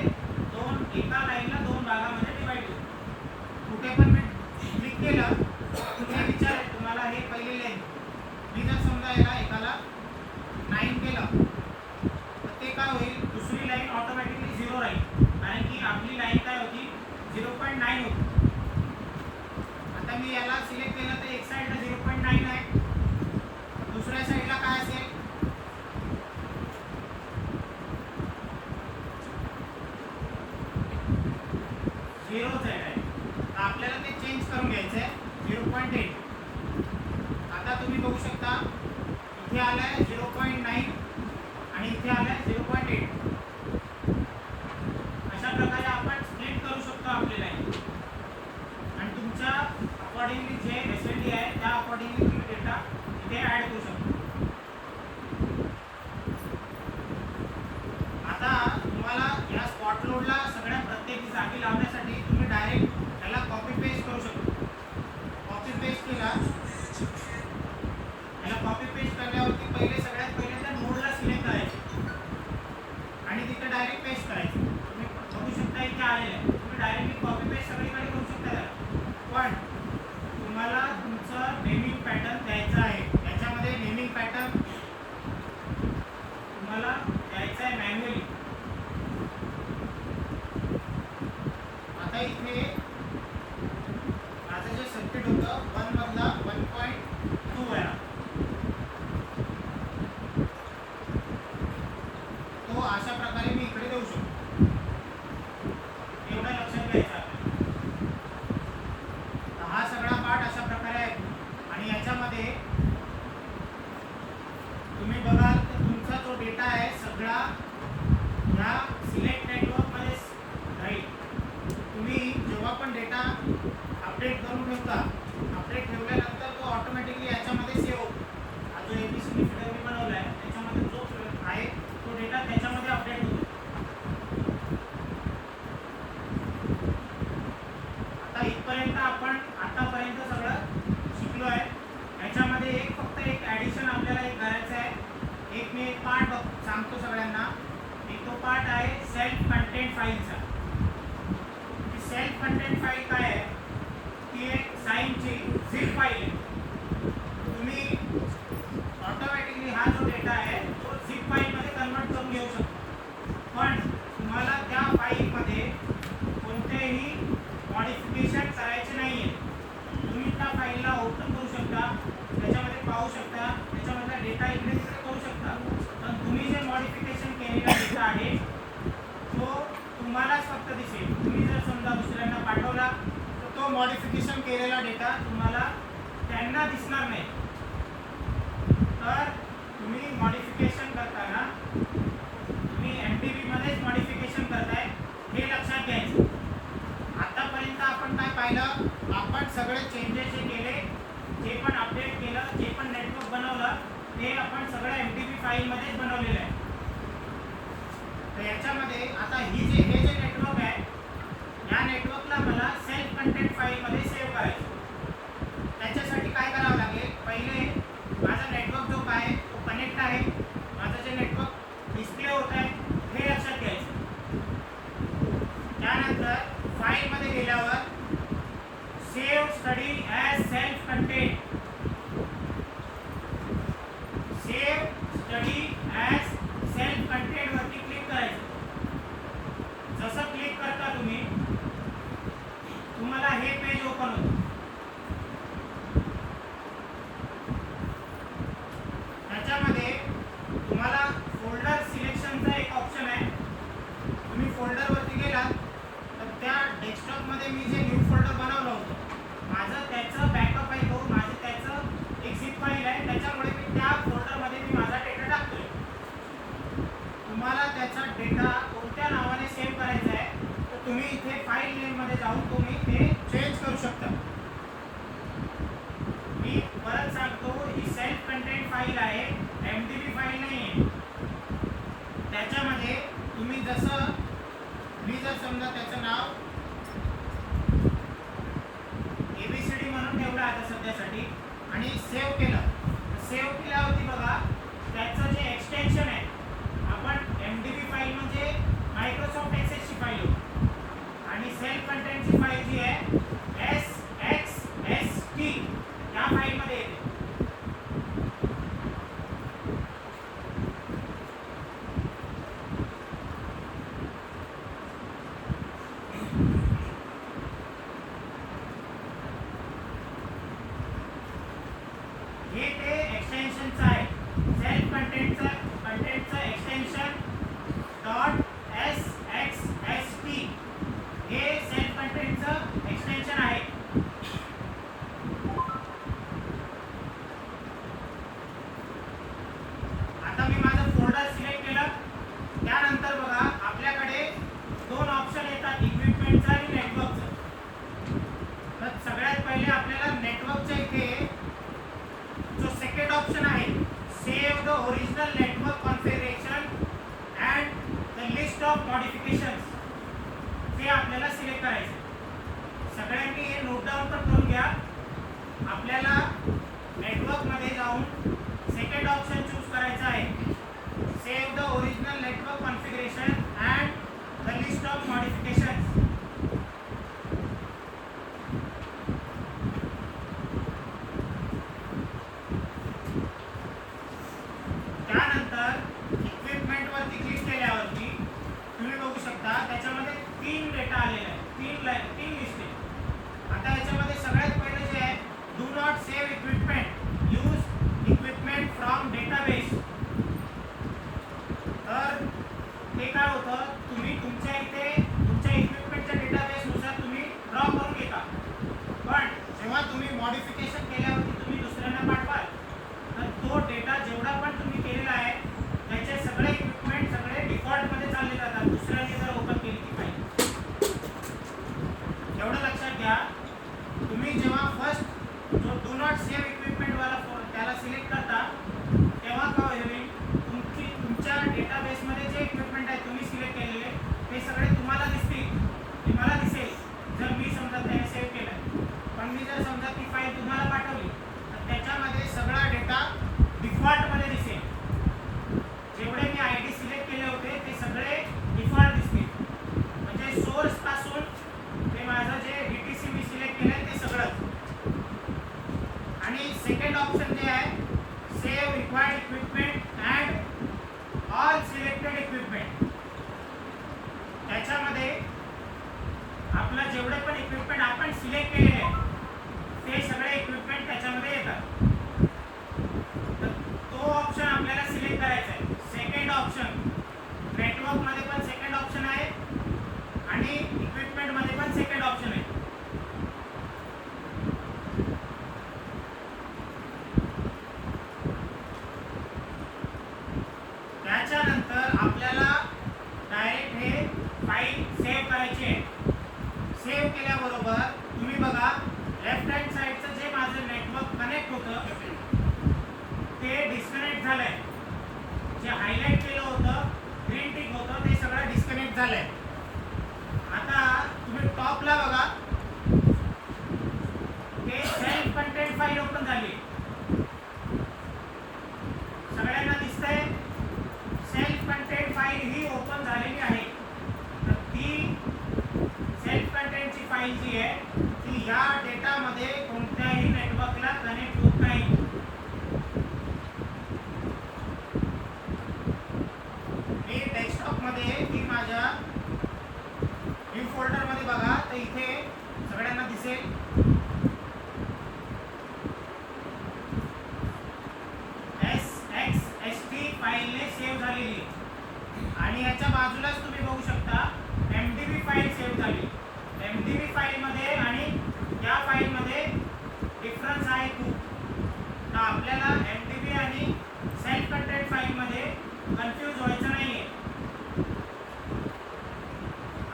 एका लाईनला दोन भागामध्ये डिवाइड होईल. कुठे पण मी क्लिक केलं तुम्ही विचारेल तुम्हाला हे पहिली लाईन, मी जर समजा याला एकाला 9 केलं तर ते काय होईल, दुसरी लाईन ऑटोमॅटिकली 0 राहील कारण की आपली लाईन काय होती 0.9 होती. आता मी याला सिलेक्ट केलं तर एक साईडला 0.9 आहे, दुसऱ्या साईडला काय असेल 0 आहे. तर आपल्याला ते चेंज करून घ्यायचं आहे 0.8. आता तुम्ही बघू शकता इथे आलंय 0.9 आणि इथे आलंय 0.8. अशा प्रकारे आपण स्प्लिट करू शकतो आपली लाईन आणि तुमच्या अकॉर्डिंगली जे फॅसिलिटी आहे त्या अकॉर्डिंगली तुम्ही डेटा इथे ॲड करू शकता. आता तुम्हाला या स्पॉट लोडला सगळ्या प्रत्येक जागी लावण्यासाठी तुम्ही डायरेक्ट त्याला कॉपी पेस्ट करू शकता. कॉपी पेस्ट केला, याला कॉपी पेस्ट करण्यावरती सगळ्यात पहिले त्या नोडला सिलेक्ट करायचे आणि तिथे डायरेक्ट पेस्ट करायचे. तुम्ही बघू शकता इथे आलेलं आहे. तुम्ही डायरेक्टली कॉपी पेस्ट सगळीकडे करू शकता त्याला, पण तुम्हाला तुमचं नेमिंग पॅटर्न द्यायचा आहे. याच्यामध्ये नेमिंग पॅटर्न तुम्हाला द्यायचा आहे मॅन्युअली. आता इथे माझं जे सर्किट होतं 1 मधला 1.2 आहे, तो अशा प्रकारे मी इकडे देऊ शकतो. एवढं लक्षात घ्यायचं आहे. हा सगळा पार्ट अशा प्रकारे आहे आणि याच्यामध्ये तुम्ही बघाल तर तुमचा जो डेटा आहे सगळा ह्या सिलेक्ट नेटवर्कमध्ये राहील. तुम्ही जेव्हा पण डेटा अपडेट करून ठेवता, अपडेट ठेवल्यानंतर तो ऑटोमॅटिकली याच्यामध्ये सेव्ह होतो. हा जो ABCD फिल्टर मी बनवला आहे त्याच्यामध्ये जो आहे तो डेटा त्याच्यामध्ये अपडेट होतो. आता इथपर्यंत आपण आतापर्यंत सगळं शिकलो आहे. याच्यामध्ये फक्त एक ॲडिशन आपल्याला एक करायचं आहे. मी एक पार्ट सांगतो सगळ्यांना. एक तो पार्ट आहे सेल्फ कंटेंट फाईलचा. सेल्फ कंटेंट फाईल काय आहे, ती एक साईनची झिप फाईल आहे. तुम्ही ऑटोमॅटिकली हा जो डेटा आहे तो झिप फाईलमध्ये कन्वर्ट करून घेऊ शकता, पण तुम्हाला त्या फाईलमध्ये कोणतेही मॉडिफिकेशन करायचे नाही. मॉडिफिकेशन केलेला डेटा आहे तो तुम्हालाच फक्त दिसेल. तुम्ही जर समजा दुसऱ्यांना पाठवला तर तो मॉडिफिकेशन केलेला डेटा तुम्हाला त्यांना दिसणार नाही. तर तुम्ही मॉडिफिकेशन करताना तुम्ही MDB मध्येच मॉडिफिकेशन करताय हे लक्षात घ्यायचं. आतापर्यंत आपण काय पाहिलं, आपण सगळे चेंजेस जे केले, जे पण अपडेट केलं, जे पण नेटवर्क बनवलं ते आपण सगळं MDB फाईलमध्येच बनवलेलं आहे. तर याच्यामध्ये आता हे जे नेटवर्क आहे या नेटवर्कला मला सेल्फ कंटेंट फाईलमध्ये सेव्ह करायचं. त्याच्यासाठी काय करावं लागेल, पहिले माझा नेटवर्क जो काय तो कनेक्ट आहे, माझं जे नेटवर्क डिस्प्ले होत आहे हे लक्षात घ्यायचं. त्यानंतर फाईलमध्ये गेल्यावर save study as self content, save study as self content वरती क्लिक करायचं. जसं क्लिक करता तुम्हाला हे पेज ओपन होतं. त्याच्यामध्ये तुम्हाला फोल्डर सिलेक्शनचा एक ऑप्शन आहे. तुम्ही फोल्डरवरती गेलात तर त्या डेस्कटॉपमध्ये मी जे न्यू फोल्डर बनवलं होतं माझं त्याचं बॅकअप आहे, तो माझं त्याचं एक झिप फाईल आहे, त्याच्यामुळे मी त्या फोल्डरमध्ये मी माझा डेटा टाकतोय. तुम्हाला त्याचा डेटा कोणत्या नावाने सेव्ह करायचा आहे तर तुम्ही इथे फाईल नेममध्ये जाऊन तुम्ही ते चेंज करू शकता. मी परत सांगतो, ही सेल्फ कंटेंट फाईल आहे, MDB फाईल नाही आहे. त्याच्यामध्ये तुम्ही जसं मी जर समजा त्याचं नाव ABCD म्हणून ठेवलं आता सध्यासाठी आणि सेव्ह केलं. सेव्ह केल्यावरती बघा त्याचं जे एक्सटेन्शन आहे, आपण MDB फाईल म्हणजे मायक्रोसॉफ्ट एक्सेसची फाईल होती आणि सेल्फ कंटेंटची फाईल जी आहे SXST या फाईलमध्ये येते. हे ते एक्सटेन्शनचं आहे, सेल्फ कंटेंटचं एक्सटेन्शन .SXST हे सेल्फ कंटेंटचं एक्सटेन्शन आहे. आता मी माझं फोल्डर सिलेक्ट केलं. त्यानंतर बघा आपल्याकडे दोन ऑप्शन येतात, इक्विपमेंटचं आणि नेटवर्कचं. तर सगळ्यात पहिले आपल्याला नेटवर्कच्या इथे जो सेकंड ऑप्शन आहे, save the original network configuration and the list of modifications, ते आपल्याला सिलेक्ट करायचं. सगळ्यांनी हे नोट डाऊन पण करून घ्या. आपल्याला नेटवर्कमध्ये जाऊन सेकंड ऑप्शन चूज करायचं आहे, save the original network configuration and the list of modifications. त्यानंतर इक्विपमेंटवरती क्लिक केल्यावरती तुम्ही बघू शकता त्याच्यामध्ये 3 डेटा आलेला आहे, 3 लिस्ट आहे. आता याच्यामध्ये सगळ्यात पहिले जे आहे, do not save equipment, use equipment from database. तर ते काय होतं, तुम्ही तुमच्या इथे तुमच्या इक्विपमेंटच्या डेटाबेसनुसार तुम्ही ड्रॉ करून घेता, पण जेव्हा तुम्ही मॉडिफिकेशन केल्यावरती तुम्ही दुसऱ्यांना पाठवाल तर तो डेटा जेवढा पण तुम्ही केलेला आहे त्याचे सगळे इक्विपमेंट सगळे डिफॉल्टमध्ये चालले जातात दुसऱ्यांनी जर ओपन केली ती फाईल. एवढं लक्षात घ्या. तुम्ही जेव्हा फर्स्ट जो डू नॉट सेव्ह इक्विपमेंटवाला त्याला सिलेक्ट करता तेव्हा काय होईल, तुमच्या डेटाबेसमध्ये जे इक्विपमेंट आहे तुम्ही सिलेक्ट केलेले ते सगळे तुम्हाला दिसतील, ते मला दिसेल जर मी समजा त्याने सेव्ह केलं. पण मी जर समजा ती फाईल तुम्हाला पाठवली तर त्याच्यामध्ये सगळा डेटा डिफॉल्टमध्ये दिसेल. जेवढे मी ID सिलेक्ट केले होते ते सगळे डिफॉल्ट दिसतील. नेटवर्क मध्ये पण सेकंड ऑप्शन आहे आणि इक्विपमेंट मध्ये पण सेकंड ऑप्शन आहे. त्याच्यानंतर आपल्याला डायरेक्ट हे फाईल सेव्ह करायची आहे. सेव्ह केल्याबरोबर तुम्ही बघा लेफ्ट हँड साईडचं जे माझं नेटवर्क कनेक्ट होतं ते डिस्कनेक्ट झालंय. जे हायलाइट केलं होतं ग्रीन टिक होतं ते सगळं डिस्कनेक्ट झालंय. आता तुम्ही टॉपला बघा ते सेल्फ कंटेंट फाईल ओपन झाली. सगळ्यांना दिसतंय सेल्फ कंटेंट फाईल ही ओपन झालेली आहे. तर ती सेल्फ कंटेंटची फाईल जी आहे ती या डेटामध्ये कोणत्याही नेटवर्कला कनेक्ट होत नाही. मी डेस्कटॉपमध्ये ती माझ्या न्यू फोल्डरमध्ये बघा तर इथे सगळ्यांना दिसेल SXST फाईलने सेव्ह झालेली आणि याच्या बाजूलाच तुम्ही बघू शकता MDB फाईल सेव्ह झाली. MDB फाईलमध्ये आणि या फाईलमध्ये डिफरन्स आहे खूप. तर आपल्याला MDB आणि सेल्फ कंटेंट फाईलमध्ये कन्फ्यूज व्हायचं नाहीये.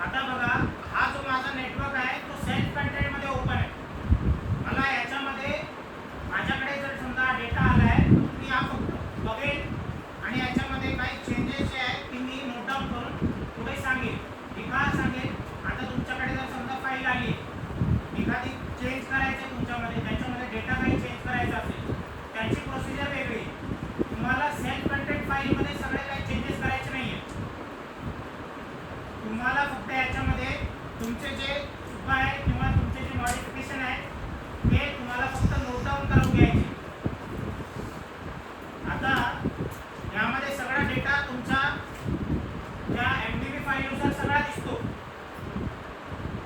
आता बघा हा जो माझा नेटवर्क आहे तो सेल्फ कंटेंट मध्ये ओपन आहे. मला याच्यामध्ये माझ्याकडे जर समजा डेटा आला आहे मी हा फक्त बघेल आणि याच्यामध्ये काही चेंजेस जे आहेत ती मी नोट डाऊन करून पुढे सांगेल. मी का सांगेल आता तुमच्याकडे जर समजा फाईल आली एखादी चेंज करायचं तुमच्यामध्ये त्याच्यामध्ये डेटा काही चेंज करायचा असेल त्याची प्रोसिजर वेगळी. तुम्हाला सेल्फ कंटेंट फाईलमध्ये सगळे काही चेंजेस करायचे नाहीये. तुम्हाला फक्त याच्यामध्ये तुमचे जे चुका आहे किंवा तुमचे जे मॉडिफिकेशन आहे ते तुम्हाला फक्त नोट डाऊन करून घ्यायचे. आता यामध्ये सगळा डेटा तुमचा त्या MDB फाईलनुसार सगळा दिसतो.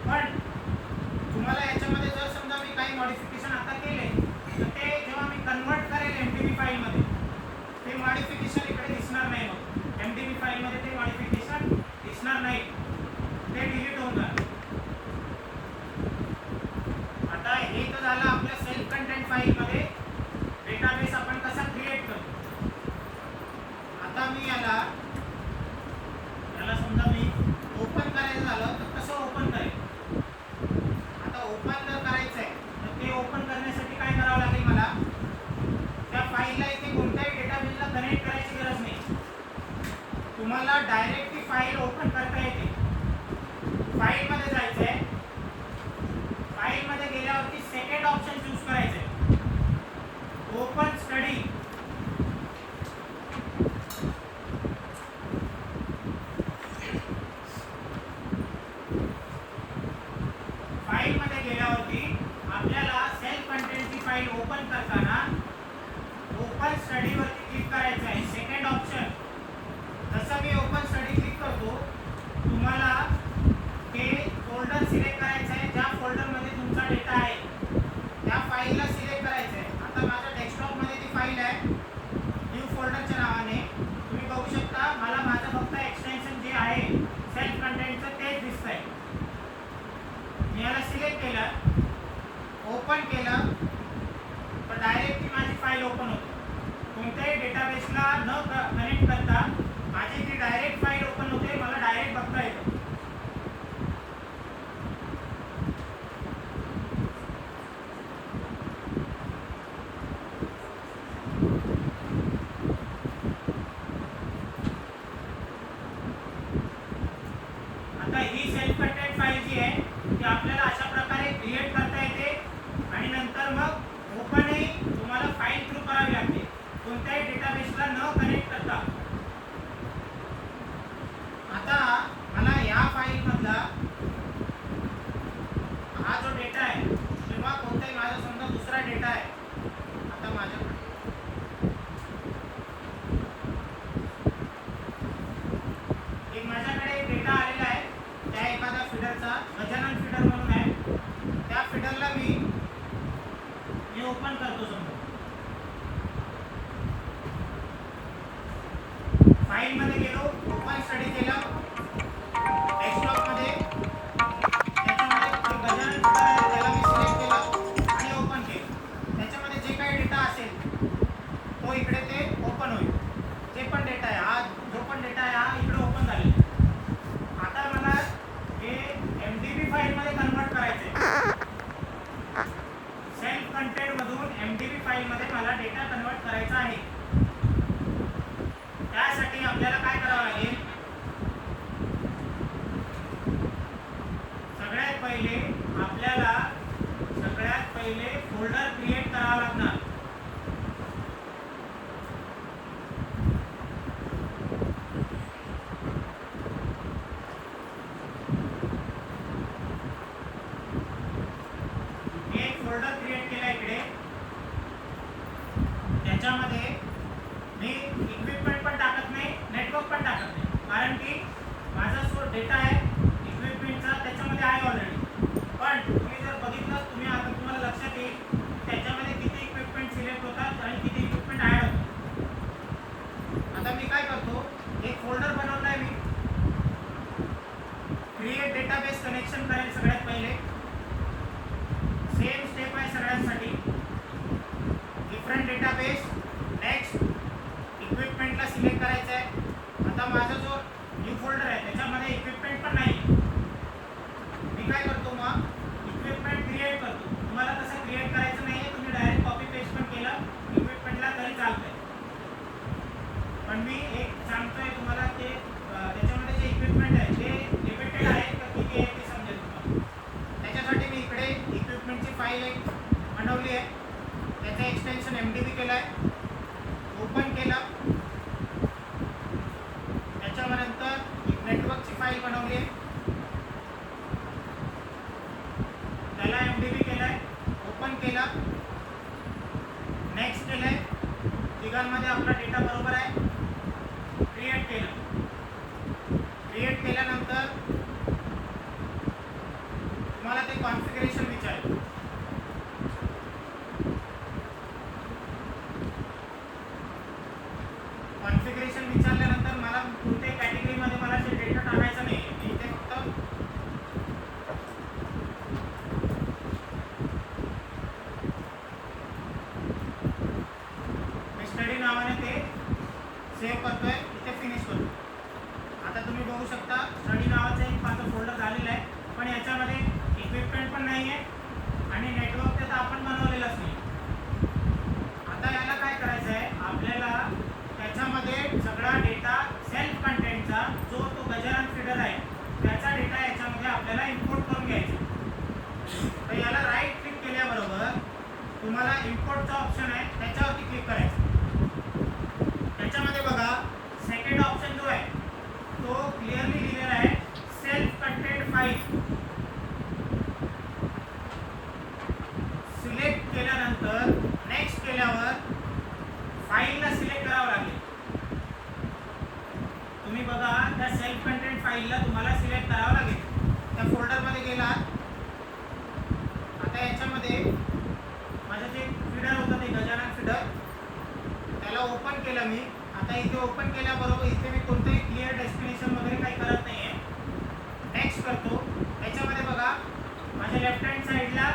पण तुम्हाला याच्यामध्ये जर समजा मी काही मॉडिफिकेशन आता केले तर ते जेव्हा मी कन्वर्ट करेल MDB फाईलमध्ये ते मॉडिफिकेशन इकडे दिसणार नाही. मग MDB फाईलमध्ये ते मॉडिफिकेशन दिसणार नाही, ते डिलीट होऊन जाणार. आता हे तर झालं आपल्या सेल्फ कंटेंट फाईलमध्ये डेटाबेस आपण कसा क्रिएट करतो. आता मी याला समजा मी ओपन करायचं झालं तर कसं ओपन करेल. आता ओपन जर करायचं आहे तर ते ओपन करण्यासाठी काय करावं लागेल मला त्या फाईलला इथे कोणत्याही डेटाबेसला कनेक्ट करायची गरज नाही. तुम्हाला डायरेक्ट ती फाईल ओपन करता येते. फाईलमध्ये जायचं आहे. फाईलमध्ये गेल्यावरती सेकंड ऑप्शन चूज करायचं आहे ओपन स्टडी. फाईलमध्ये गेल्यावरती आपल्याला सेल्फ कंटेंटची फाईल ओपन करताना ओपन स्टडीवरती क्लिक करायचं आहे. सेकंड ऑप्शन जसं मी ओपन स्टडी क्लिक करतो तुम्हाला ते फोल्डर सिलेक्ट करायचं आहे ज्या फोल्डरमध्ये तुमचा डेटा आहे त्या फाईलला सिलेक्ट करायचं आहे. आता माझ्या डेस्कटॉपमध्ये ती फाईल आहे न्यू फोल्डरच्या नावाने. तुम्ही बघू शकता मला माझं फक्त एक्सटेन्शन जे आहे सेल्फ कंटेंटचं तेच दिसतंय. मी याला सिलेक्ट केलं ओपन केलं तर डायरेक्ट ती माझी फाईल ओपन होते. कोणत्याही डेटाबेसला न कनेक्ट करता माझी ती डायरेक्ट फाईल ओपन होते. मला डायरेक्ट बघता येतं. आता ही सेल्फ कंटेंट फाईल जी आहे ती आपल्याला अशा प्रकारे क्रिएट करता येते आणि नंतर मग ओपनही तुम्हाला फाईल थ्रू करावी लागते कोणत्याही डेटाबेसला न कनेक्ट करता. आता मला या फाईलमधला हा जो डेटा आहे किंवा कोणताही माझा समजा दुसरा डेटा आहे. आता माझ्याकडे एक डेटा आलेला आहे त्या एखाद्या फीडरचा गजानन फीडर म्हणून आहे. त्या फीडरला मी ओपन करतो. समजा फाईलमध्ये गेलो ओपन स्टडी केलं झाले. आता मला हे MDB फाईलमध्ये कन्वर्ट करायचं आहे. सेल्फ कंटेंट मधून MDB फाईलमध्ये मला डेटा कन्वर्ट करायचा आहे. त्यासाठी आपल्याला काय करावं लागेल, सगळ्यात पहिले फोल्डर क्रिएट करावा लागणार. एक फोल्डर क्रिएट केला इकडे. त्याच्यामध्ये मी इक्विपमेंट पण टाकत नाही, नेटवर्क पण टाकत नाही, कारण की माझा जो डेटा आहे इक्विपमेंटचा त्याच्यामध्ये आहे ऑलरेडी. पण तुम्ही जर बघितलं, आता तुम्हाला लक्षात येईल त्याच्यामध्ये किती इक्विपमेंट सिलेक्ट होतात आणि किती इक्विपमेंट ॲड होतात. आता मी काय करतो, एक फोल्डर बनवलाय मी. क्रिएट डेटाबेस कनेक्शन करेल सगळ्यात पहिले. सेम स्टेप आहे सगळ्यांसाठी. डिफरंट डेटाबेस, नेक्स्ट इक्विपमेंटला सिलेक्ट करायचं आहे. आता माझा जो न्यू फोल्डर आहे त्याच्यामध्ये इक्विपमेंट पण नाही. मी काय करतो, मग इक्विपमेंट क्रिएट करतो. तुम्हाला तसं क्रिएट करायचं नाही आहे, तुम्ही डायरेक्ट कॉपी पेस्ट पण केलं इक्विपमेंटला तरी चालतंय. पण मी एक सांगतोय तुम्हाला, ते त्याच्यामध्ये जे इक्विपमेंट आहे ते लिमिटेड आहे का किती आहे ते समजेल तुम्हाला. त्याच्यासाठी मी इकडे इक्विपमेंटची फाईल एक बनवली आहे. त्याचं एक्सटेन्शन MDB केलं आहे, ओपन केलं. त्याच्यानंतर एक नेटवर्कची फाईल बनवली आहे, त्याला MDB केलं आहे, ओपन केलं. नेक्स्ट केलं आहे. तिघांमध्ये आपला डेटा बरोबर आहे. क्रिएट केलं. क्रिएट केल्यानंतर तुम्हाला ते कॉन्फिगरेशन विचारेल. कॉन्फिगरेशन विचारल्यानंतर मला कोणत्याही कॅटेगरीमध्ये मला जे डेटा टाकायचा नाही आहे, मी इथे फक्त स्टडी नावाने ते सेव्ह करतोय, इथे फिनिश करतो. आता तुम्ही बघू शकता स्टडी नावाचं एक माझं फोल्डर झालेलं आहे, पण याच्यामध्ये इक्विपमेंट पण नाही आहे आणि नेटवर्क तर आपण बनवलेलंच नाही. आता याला काय करायचं आहे, आपल्याला त्याच्यामध्ये सगळा डेटा सेल्फ कंटेंटचा जो तो गजानन फीडर आहे त्याचा डेटा याच्यामध्ये आपल्याला इम्पोर्ट करून घ्यायचा. तर याला राईट क्लिक केल्याबरोबर तुम्हाला इम्पोर्टचा ऑप्शन आहे त्याच्यावरती क्लिक करायचं. त्याच्यामध्ये बघा सेकंड ऑप्शन जो आहे तो क्लिअरली लिहिलेला आहे सेल्फ कंटेंट फाईल. सिलेक्ट केल्यानंतर नेक्स्ट केल्यावर फाईलला सिलेक्ट करावं लागेल. तुम्ही बघा त्या सेल्फ कंटेंट फाईलला तुम्हाला सिलेक्ट करावं लागेल. त्या फोल्डरमध्ये गेलात. आता याच्यामध्ये माझं जे फीडर होतं ते गजानन फीडर, त्याला ओपन केलं मी. आता इथे ओपन केल्याबरोबर इथे मी कोणतंही क्लिअर डेस्टिनेशन वगैरे काही करत नाही आहे. नेक्स्ट करतो. त्याच्यामध्ये बघा माझ्या लेफ्ट हँड साईडला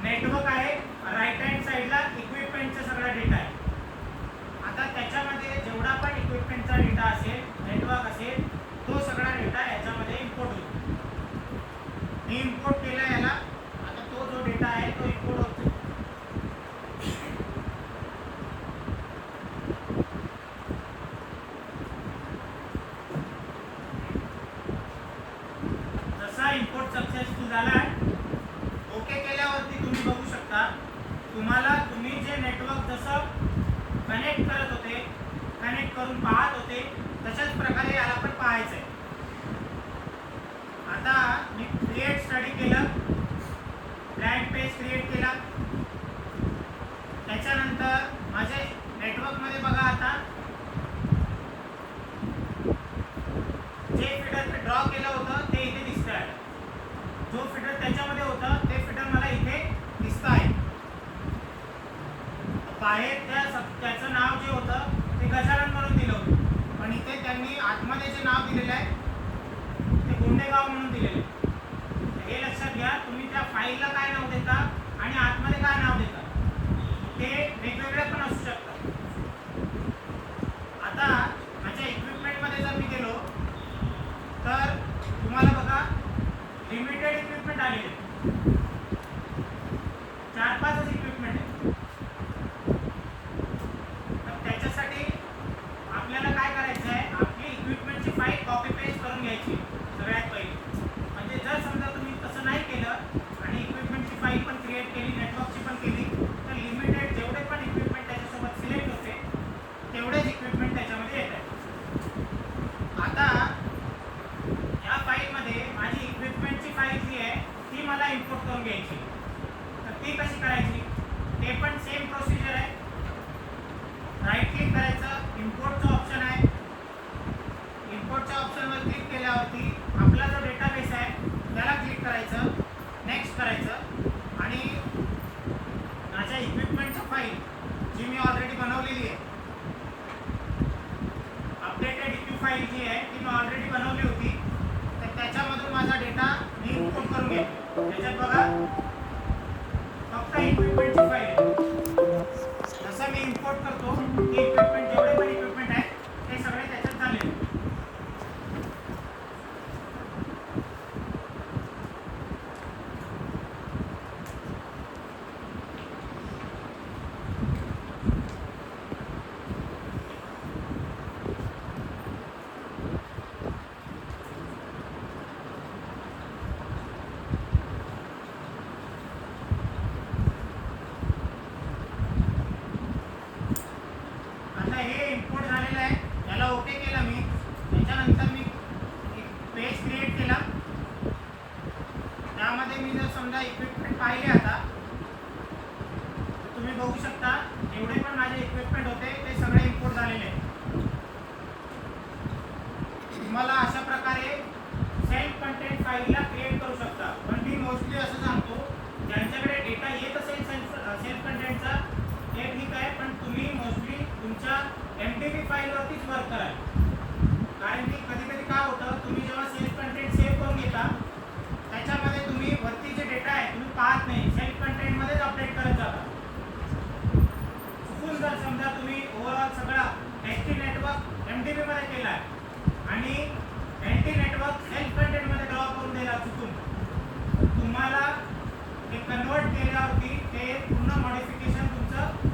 नेटवर्क आहे, राईट हँड साईडला इक्विपमेंटचा सगळा डेटा आहे. आता त्याच्यामध्ये जेवढा पण इक्विपमेंटचा डेटा असेल, नेटवर्क असेल, तो सगळा डेटा याच्यामध्ये इम्पोर्ट होतो. मी इम्पोर्ट केला याला. आता तो जो डेटा आहे तो इम्पोर्ट होतो. जसा इम्पोर्ट सक्सेसफुल झाला आहे, ओके केल्यावरती तुम्ही बघू शकता तुम्हाला तुम्ही जे नेटवर्क जसं कनेक्ट करत होते, कनेक्ट करून पाहत होते, तशाच प्रकारे याला पण पाहायचं आहे. आता मी क्रिएट स्टडी केलं, ब्लँक पेज क्रिएट केला. त्याच्यानंतर माझे नेटवर्कमध्ये बघा आता जे फिडर मी ड्रॉ केलं होतं ते इथे दिसतं आहे. जो फिडर त्याच्यामध्ये होतं ते फिडर मला इथे दिसतं आहे. बाहेर त्याचं नाव जे होतं ते गजानन म्हणून दिलं होतं, पण इथे त्यांनी आतमध्ये जे नाव दिलेलं आहे ते गोंडेगाव म्हणून दिलेलं आहे. हे लक्षात घ्या, तुम्ही त्या फाईलला काय नाव देता आणि आतमध्ये काय नाव देता ते वेगवेगळे पण असू शकतात. आता माझ्या इक्विपमेंटमध्ये जर मी गेलो आलेले आहेत. 4-5च इक्विपमेंट आहे. तर त्याच्यासाठी आपल्याला काय करायचं आहे, आपली इक्विपमेंटची फाईल कॉपी पेस्ट करून घ्यायची सगळ्यात पहिली. म्हणजे जर समजा तुम्ही तसं नाही केलं आणि इक्विपमेंटची फाईल पण क्रिएट केली, नेटवर्कची पण केली, तर लिमिटेड जेवढे पण इक्विपमेंट त्याच्यासोबत सिलेक्ट होते तेवढेच इक्विपमेंट त्याच्यामध्ये येत आहेत. आता या फाईलमध्ये माझी इक्विपमेंटची फाईल जी आहे ती मला इम्पोर्ट करून घ्यायची. तर ती कशी करायची, ते पण सेम प्रोसिजर आहे. राईट क्लिक करायचं, इम्पोर्टचं ऑप्शन आहे. इम्पोर्टच्या ऑप्शनवर क्लिक केल्यावरती आपला जो डेटाबेस आहे त्याला क्लिक करायचं, नेक्स्ट करायचं आणि माझ्या इक्विपमेंटची फाईल जी मी ऑलरेडी बनवलेली आहे, अपडेटेड इक्यू फाईल जी आहे ती मी ऑलरेडी बनवली होती, तर त्याच्यामधून माझा डेटा मी इम्पोर्ट करून घेतो. त्याच्यात बघा फक्त इक्विपमेंटची फाईल आहे. जसं मी इम्पोर्ट करतो ती इक्विपमेंट जेवढे पण इक्विपमेंट आहेत ते सगळे त्याच्यात झाले. आता हे इम्पोर्ट झालेलं आहे, याला ओके केलं मी. त्याच्यानंतर मी एक पेज क्रिएट केला. त्यामध्ये मी जर समजा इक्विपमेंट पाहिले, आता तुम्ही बघू शकता जेवढे पण माझे इक्विपमेंट होते ते सगळे इम्पोर्ट झालेले आहेत. तुम्हाला अशा प्रकारे सेल्फ कंटेंट फाईलला क्रिएट करू शकता. पण मी मोस्टली असं सांगतो, ज्यांच्याकडे डेटा येत असेल सेल्फ कंटेंटचा ते ठीक आहे, पण तुम्ही मोस्टली तुमच्या MTP फाईलवरतीच वर्क कराल. कारण की कधी कधी काय होतं, तुम्ही जेव्हा सेल्फ कंटेंट सेव्ह करून घेता त्याच्यामध्ये तुम्ही वरती जे डेटा आहे तुम्ही पाहत नाही, सेल्फ कंटेंटमध्येच अपडेट करत जाता. चुकून जर समजा तुम्ही ओव्हरऑल सगळा HT नेटवर्क MTP मध्ये केला आहे आणि LT नेटवर्क सेल्फ कंटेंटमध्ये ड्रॉ करून दिला चुकून, तुम्हाला ते कन्वर्ट केल्यावरती ते पूर्ण मॉडिफिकेशन तुमचं